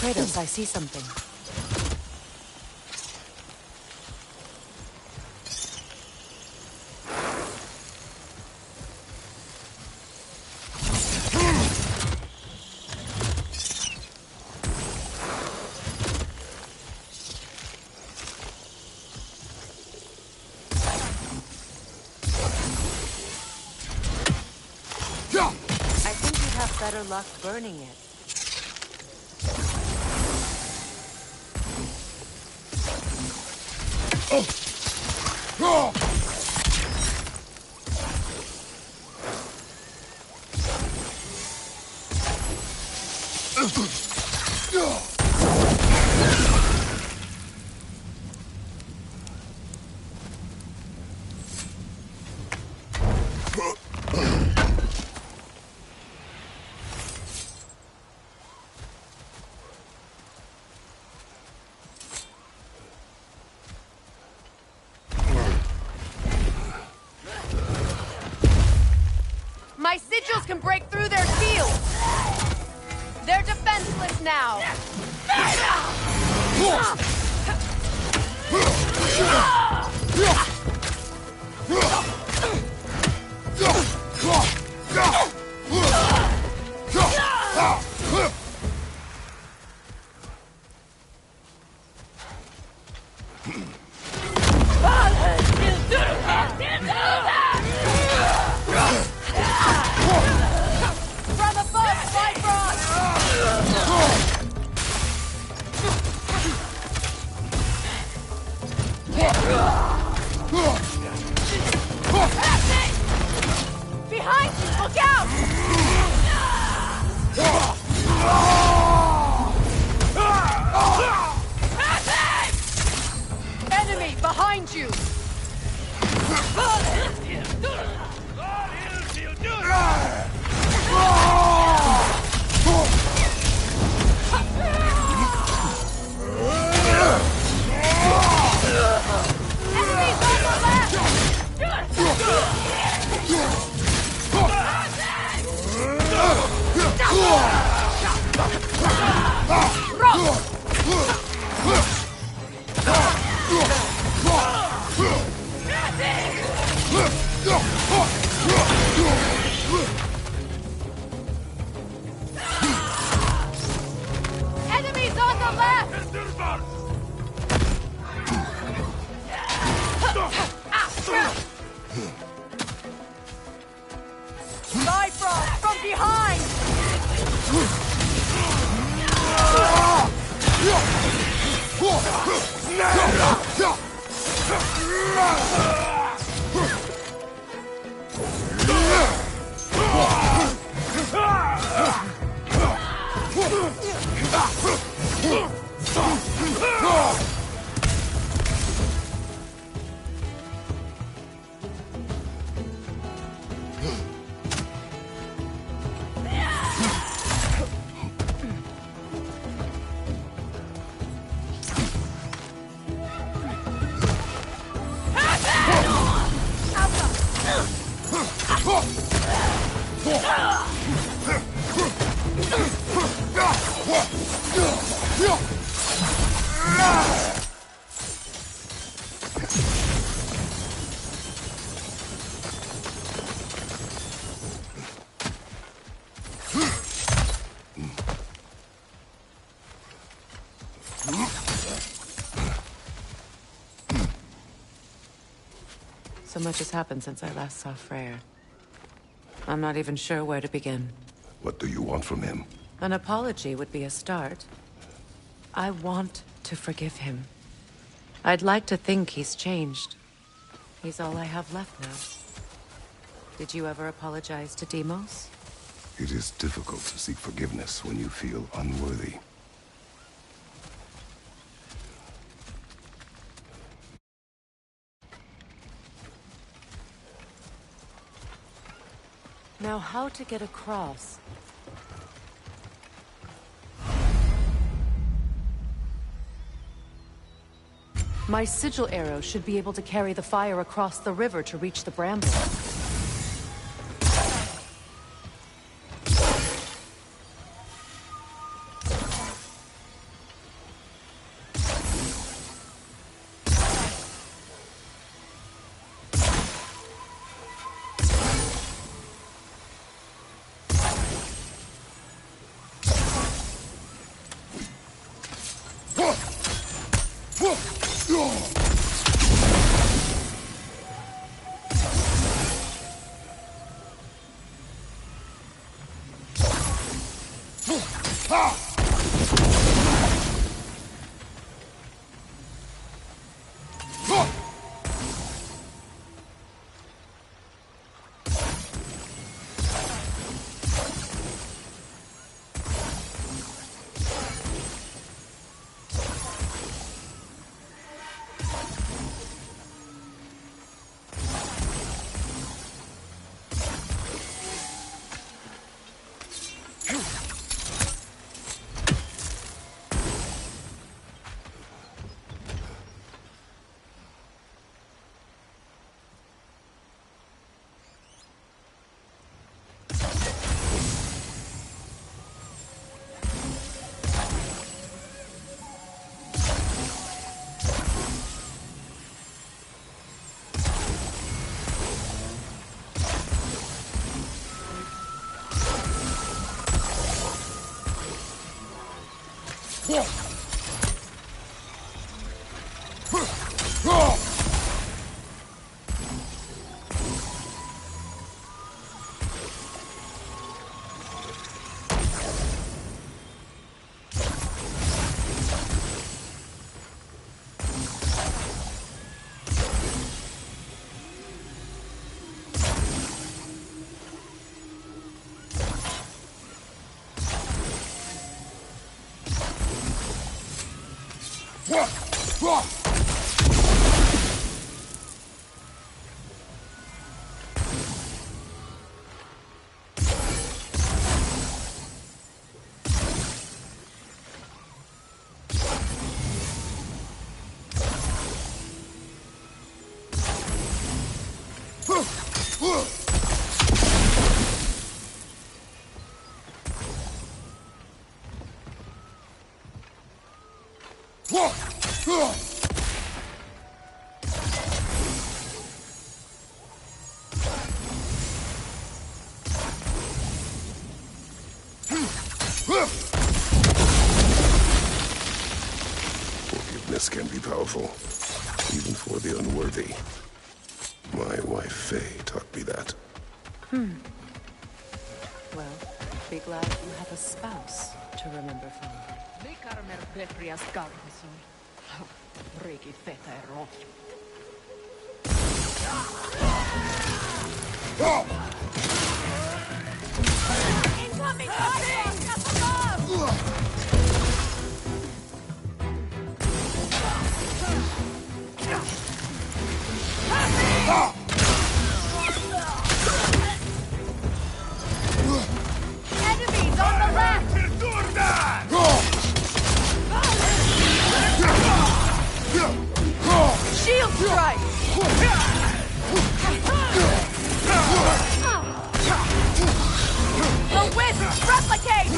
Kratos, I see something. I think you'd have better luck burning it. My sigils can break through their shields! They're defenseless now! From above, behind you! Look out! Enemy behind you! Enemies on the left! Enemies on the left! Bifrost from behind! So much has happened since I last saw Freyr. I'm not even sure where to begin. What do you want from him? An apology would be a start. I want to forgive him. I'd like to think he's changed. He's all I have left now. Did you ever apologize to Deimos? It is difficult to seek forgiveness when you feel unworthy. Now, how to get across? My sigil arrow should be able to carry the fire across the river to reach the bramble. Forgiveness can be powerful, even for the unworthy. My wife, Faye, taught me that. Well, be glad you have a spouse to remember fondly. Incoming fire! Enemies on the left! Shield strike! The wisp replicate!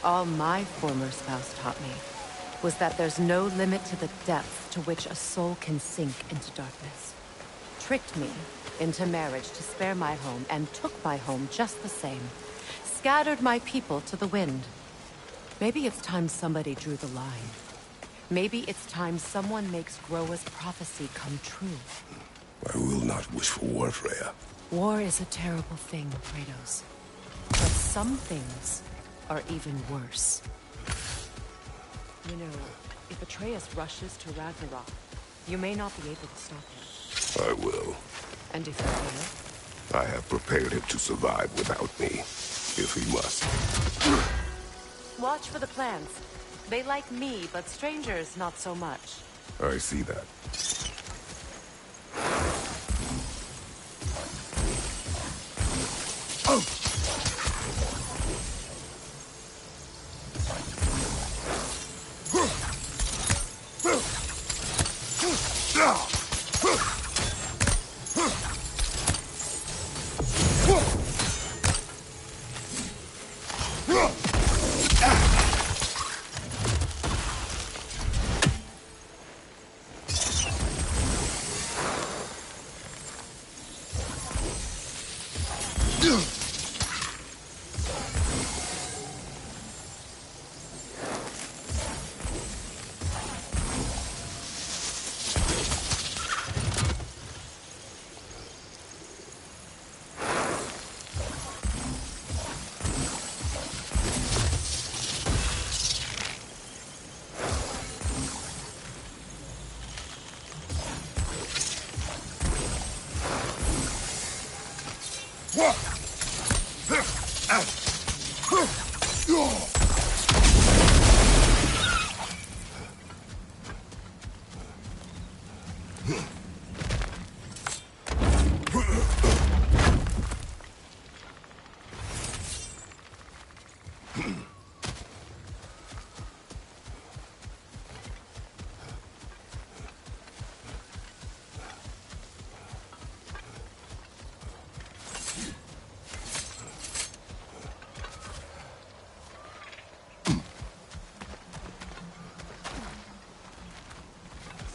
All my former spouse taught me was that there's no limit to the depth to which a soul can sink into darkness. Tricked me into marriage to spare my home, and took my home just the same. Scattered my people to the wind. Maybe it's time somebody drew the line. Maybe it's time someone makes Groa's prophecy come true. I will not wish for war, Freya. War is a terrible thing, Kratos. But some things are even worse. You know, if Atreus rushes to Ragnarok, you may not be able to stop him. I will. And if you fail? I have prepared him to survive without me, if he must. Watch for the plants. They like me, but strangers not so much. I see that.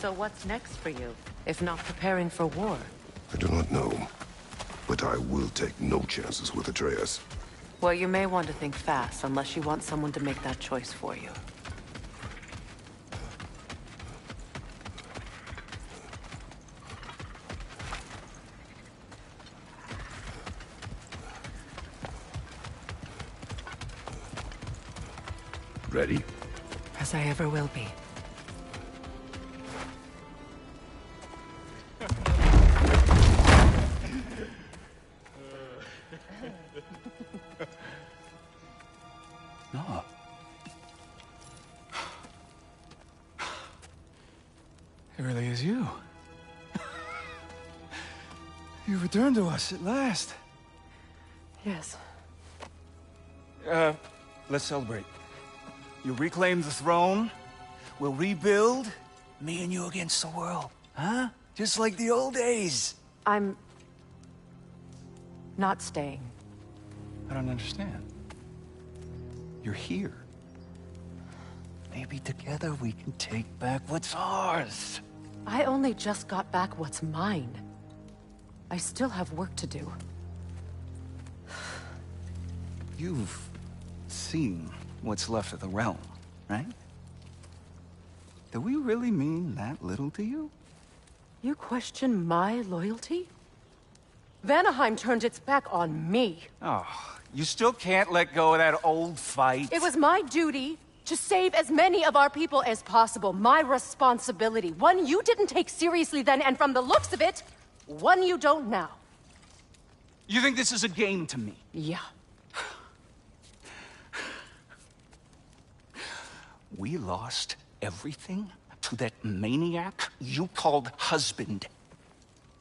So what's next for you, if not preparing for war? I do not know, but I will take no chances with Atreus. Well, you may want to think fast, unless you want someone to make that choice for you. Ready? As I ever will be. No. It really is you. You returned to us at last. Yes. Let's celebrate. You reclaim the throne, we'll rebuild, me and you against the world. Huh? Just like the old days. I'm... not staying. I don't understand. You're here. Maybe together we can take back what's ours. I only just got back what's mine. I still have work to do. You've seen what's left of the realm, right? Do we really mean that little to you? You question my loyalty? Vanaheim turned its back on me. Oh, you still can't let go of that old fight? It was my duty to save as many of our people as possible. My responsibility. One you didn't take seriously then, and from the looks of it, one you don't now. You think this is a game to me? Yeah. We lost everything to that maniac you called husband.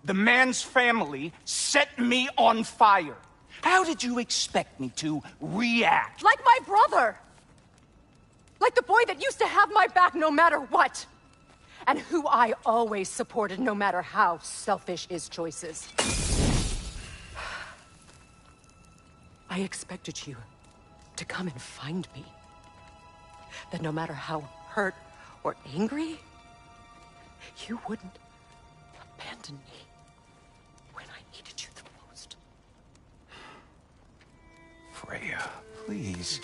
The man's family set me on fire. How did you expect me to react? Like my brother! Like the boy that used to have my back no matter what! And who I always supported no matter how selfish his choices. I expected you to come and find me. That no matter how hurt or angry, you wouldn't abandon me when I needed you the most. Freya, please.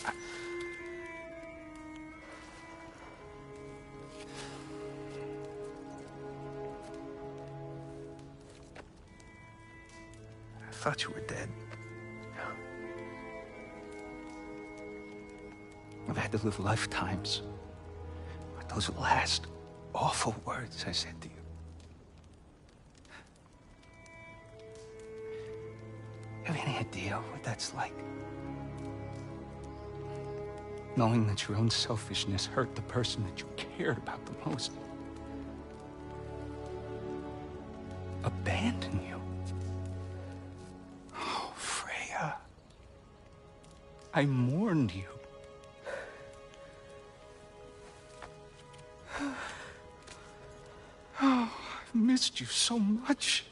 I thought you were dead. had to live lifetimes. But those last awful words I said to you. You have any idea what that's like? Knowing that your own selfishness hurt the person that you cared about the most. Abandon you. Oh, Freya. I mourned you. Oh, I've missed you so much.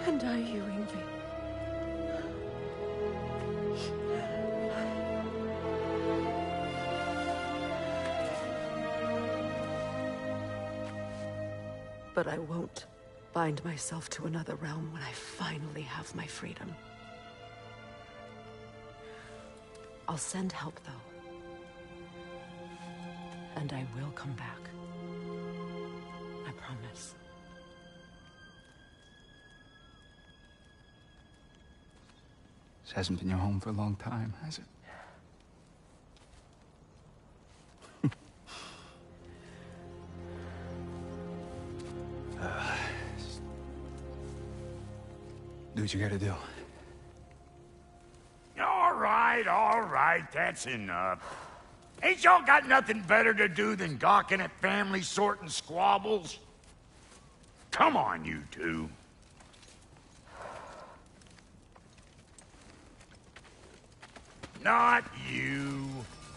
And are you, Ingvi? But I won't bind myself to another realm when I finally have my freedom. I'll send help, though. And I will come back. I promise. This hasn't been your home for a long time, has it? Do what you gotta do. All right, that's enough. Ain't y'all got nothing better to do than gawking at family sorting squabbles? Come on, you two. Not you.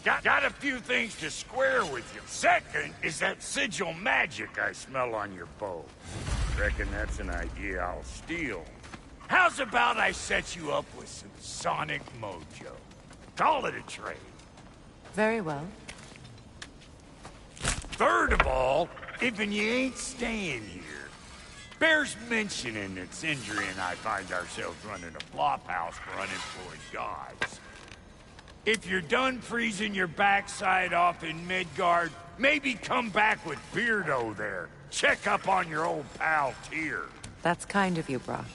Got a few things to square with you. Second is that sigil magic I smell on your bow. Reckon that's an idea I'll steal. How's about I set you up with some sonic mojo? Call it a trade. Very well. Third of all, if you ain't staying here, bears mentioning that Sindri and I find ourselves running a flop house for unemployed gods. If you're done freezing your backside off in Midgard, maybe come back with Beardo there. Check up on your old pal Tyr. That's kind of you, Brock.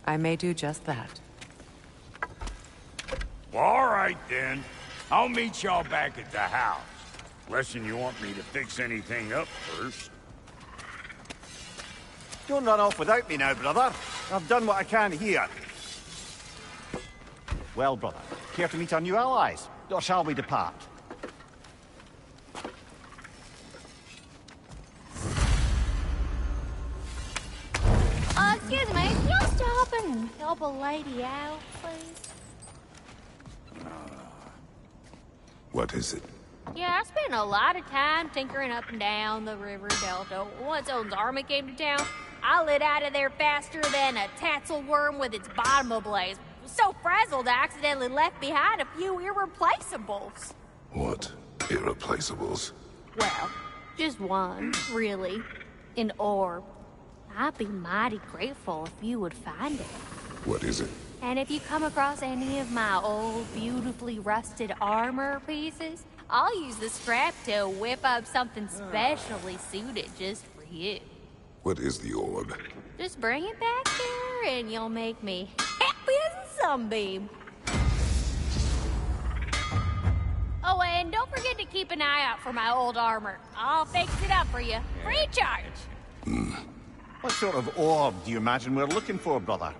I may do just that. Well, all right then. I'll meet y'all back at the house. Unless you want me to fix anything up first. Don't run off without me now, brother. I've done what I can here. Well, brother, care to meet our new allies? Or shall we depart? Excuse me, can you stop and help a lady out, please? What is it? Yeah, I spent a lot of time tinkering up and down the river delta. Once Odin's army came to town, I lit out of there faster than a tassel worm with its bottom ablaze. So frazzled, I accidentally left behind a few irreplaceables. What? Irreplaceables? Well, just one, really. An orb. I'd be mighty grateful if you would find it. What is it? And if you come across any of my old, beautifully rusted armor pieces, I'll use the scrap to whip up something specially suited just for you. What is the orb? Just bring it back here and you'll make me happy as a sunbeam. Oh, and don't forget to keep an eye out for my old armor. I'll fix it up for you. Free charge. What sort of orb do you imagine we're looking for, brother?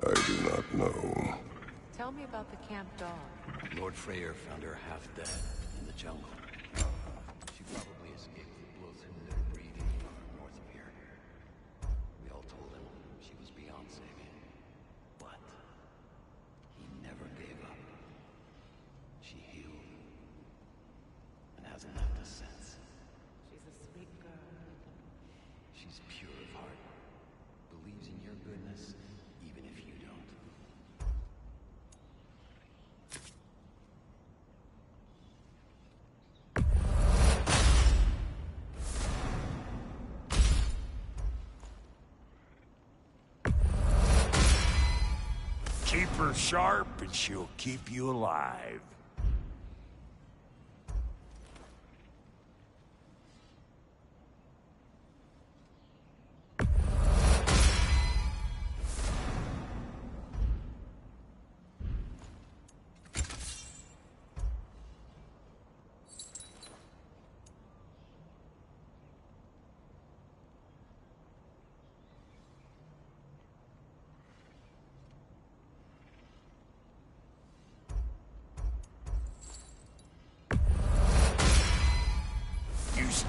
I do not know. Tell me about the camp dog. Lord Freyr found her half dead in the jungle. She probably escaped the blows in their breeding farm north of here. We all told him she was beyond saving, but he never gave up. She healed and hasn't left us since. She's a sweet girl. She's pure of heart, believes in your goodness, even if you don't. Keep her sharp and she'll keep you alive.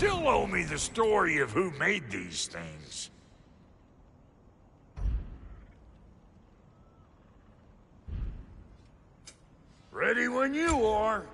still owe me the story of who made these things. Ready when you are.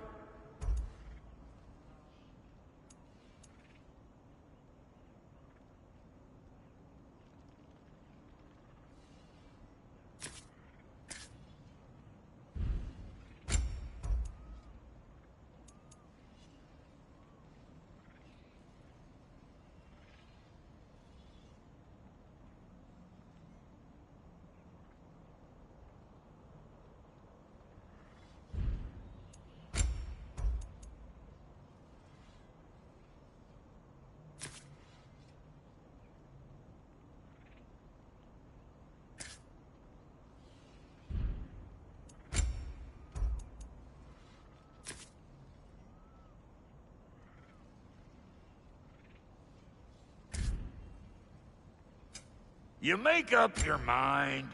You make up your mind.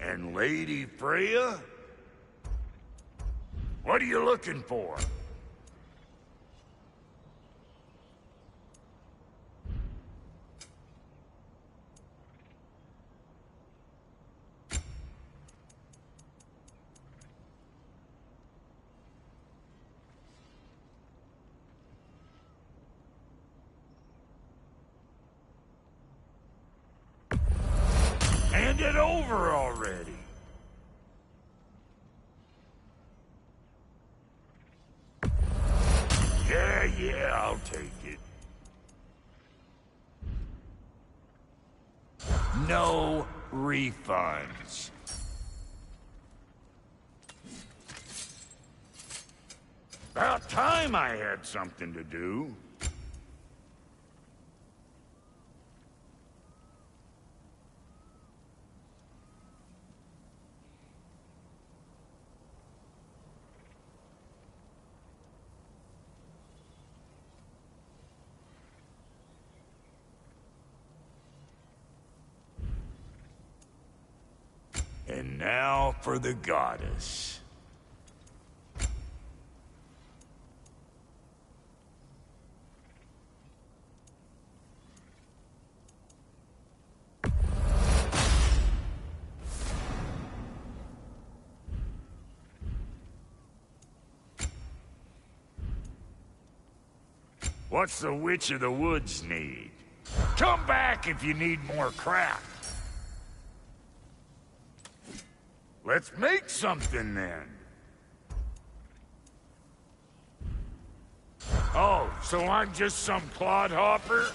And Lady Freya? What are you looking for? Hand it over already. Yeah, I'll take it. No refunds. About time I had something to do. And now for the goddess. What's the Witch of the Woods need? Come back if you need more crap. Let's make something then. Oh, so I'm just some clodhopper?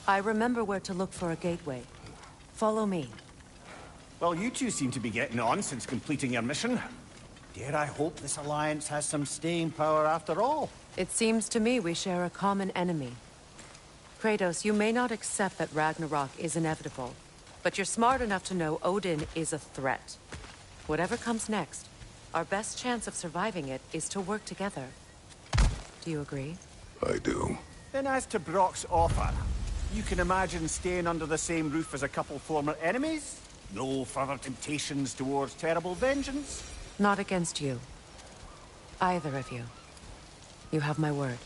I remember where to look for a gateway. Follow me. Well, you two seem to be getting on since completing your mission. Dare I hope this alliance has some staying power after all? It seems to me we share a common enemy. Kratos, you may not accept that Ragnarok is inevitable, but you're smart enough to know Odin is a threat. Whatever comes next, our best chance of surviving it is to work together. Do you agree? I do. Then as to Brock's offer, you can imagine staying under the same roof as a couple former enemies? No further temptations towards terrible vengeance? Not against you. Either of you. You have my word.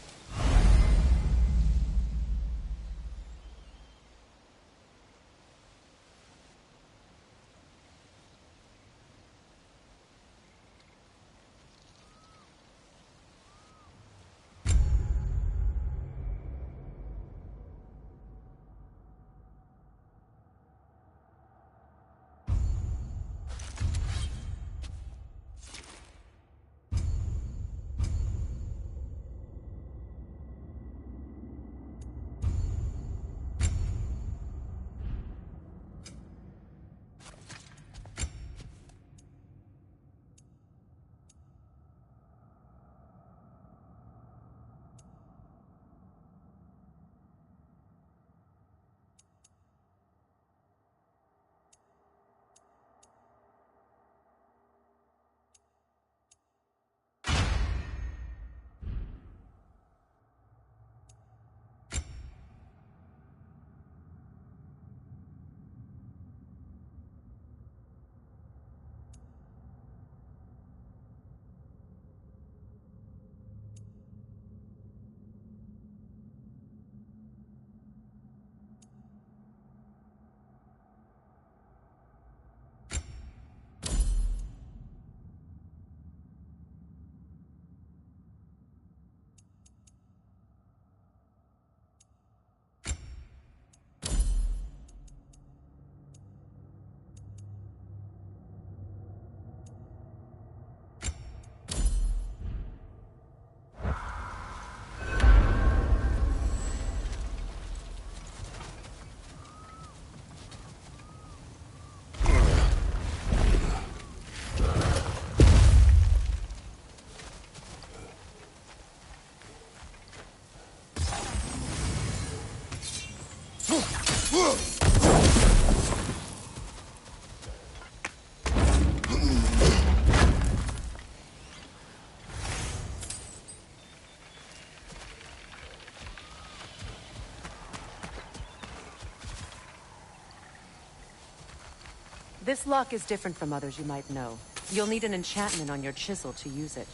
This lock is different from others you might know. You'll need an enchantment on your chisel to use it.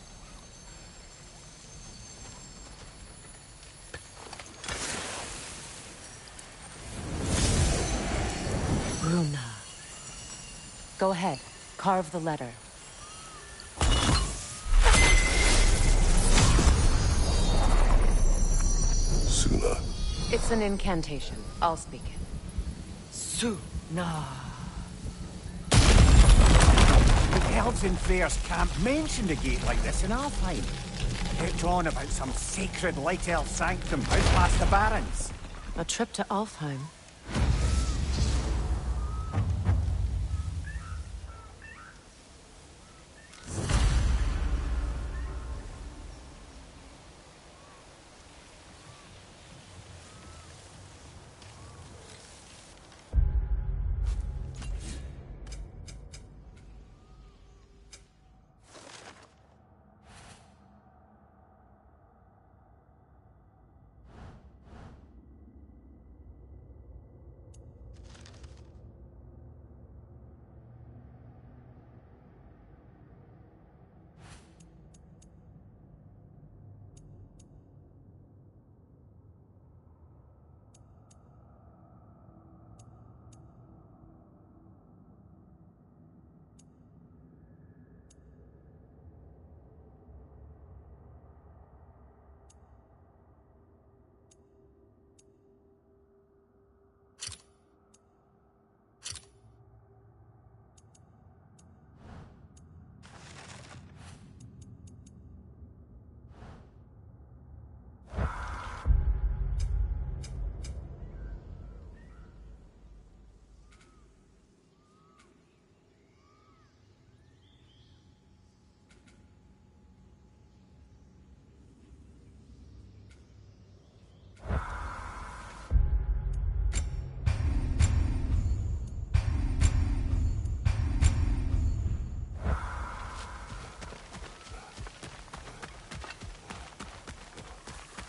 Runa. Go ahead. Carve the letter. Suna. It's an incantation. I'll speak it. Suna. The elves in Freyr's camp mentioned a gate like this in Alfheim. Kept on about some sacred light elf sanctum out past the Barrens. A trip to Alfheim.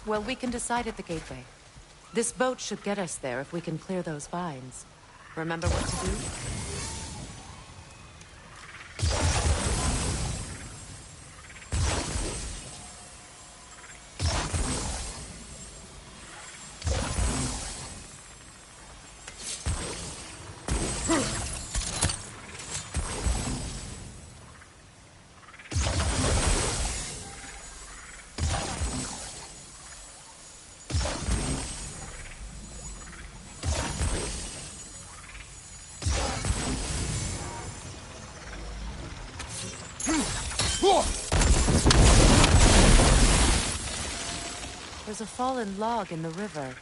Well, we can decide at the gateway. This boat should get us there if we can clear those vines. Remember what to do? There's a fallen log in the river.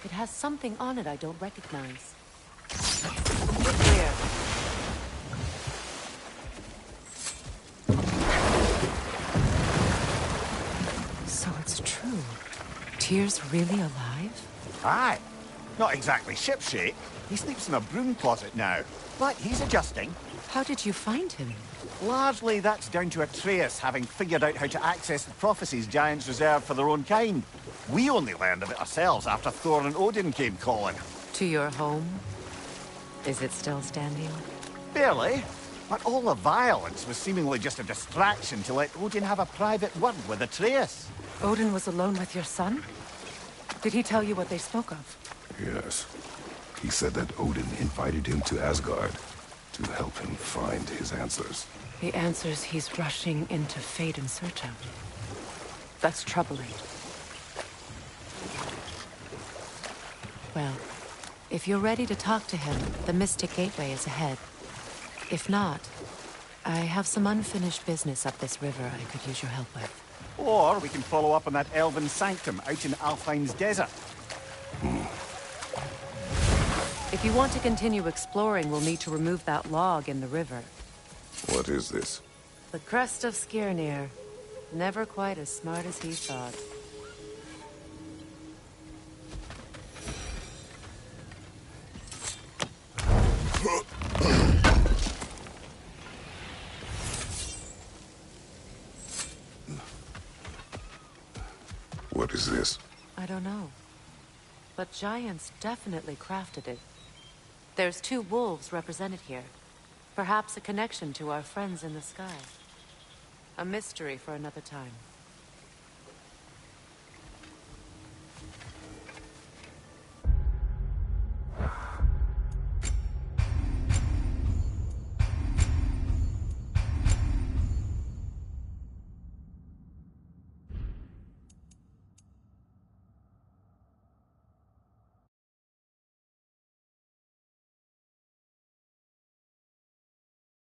It has something on it I don't recognize. Get clear. So it's true. Tyr's really alive? Aye. Not exactly shipshape. He sleeps in a broom closet now. But he's adjusting. How did you find him? Largely, that's down to Atreus having figured out how to access the prophecies giants reserve for their own kind. We only learned of it ourselves after Thor and Odin came calling. To your home? Is it still standing? Barely. But all the violence was seemingly just a distraction to let Odin have a private word with Atreus. Odin was alone with your son? Did he tell you what they spoke of? Yes. He said that Odin invited him to Asgard to help him find his answers. The answers he's rushing into fate in search of. That's troubling. Well, if you're ready to talk to him, the Mystic Gateway is ahead. If not, I have some unfinished business up this river I could use your help with. Or we can follow up on that elven sanctum out in Alfheim's desert. If you want to continue exploring, we'll need to remove that log in the river. What is this? The crest of Skirnir. Never quite as smart as he thought. What is this? I don't know. But giants definitely crafted it. There's 2 wolves represented here. Perhaps a connection to our friends in the sky. A mystery for another time.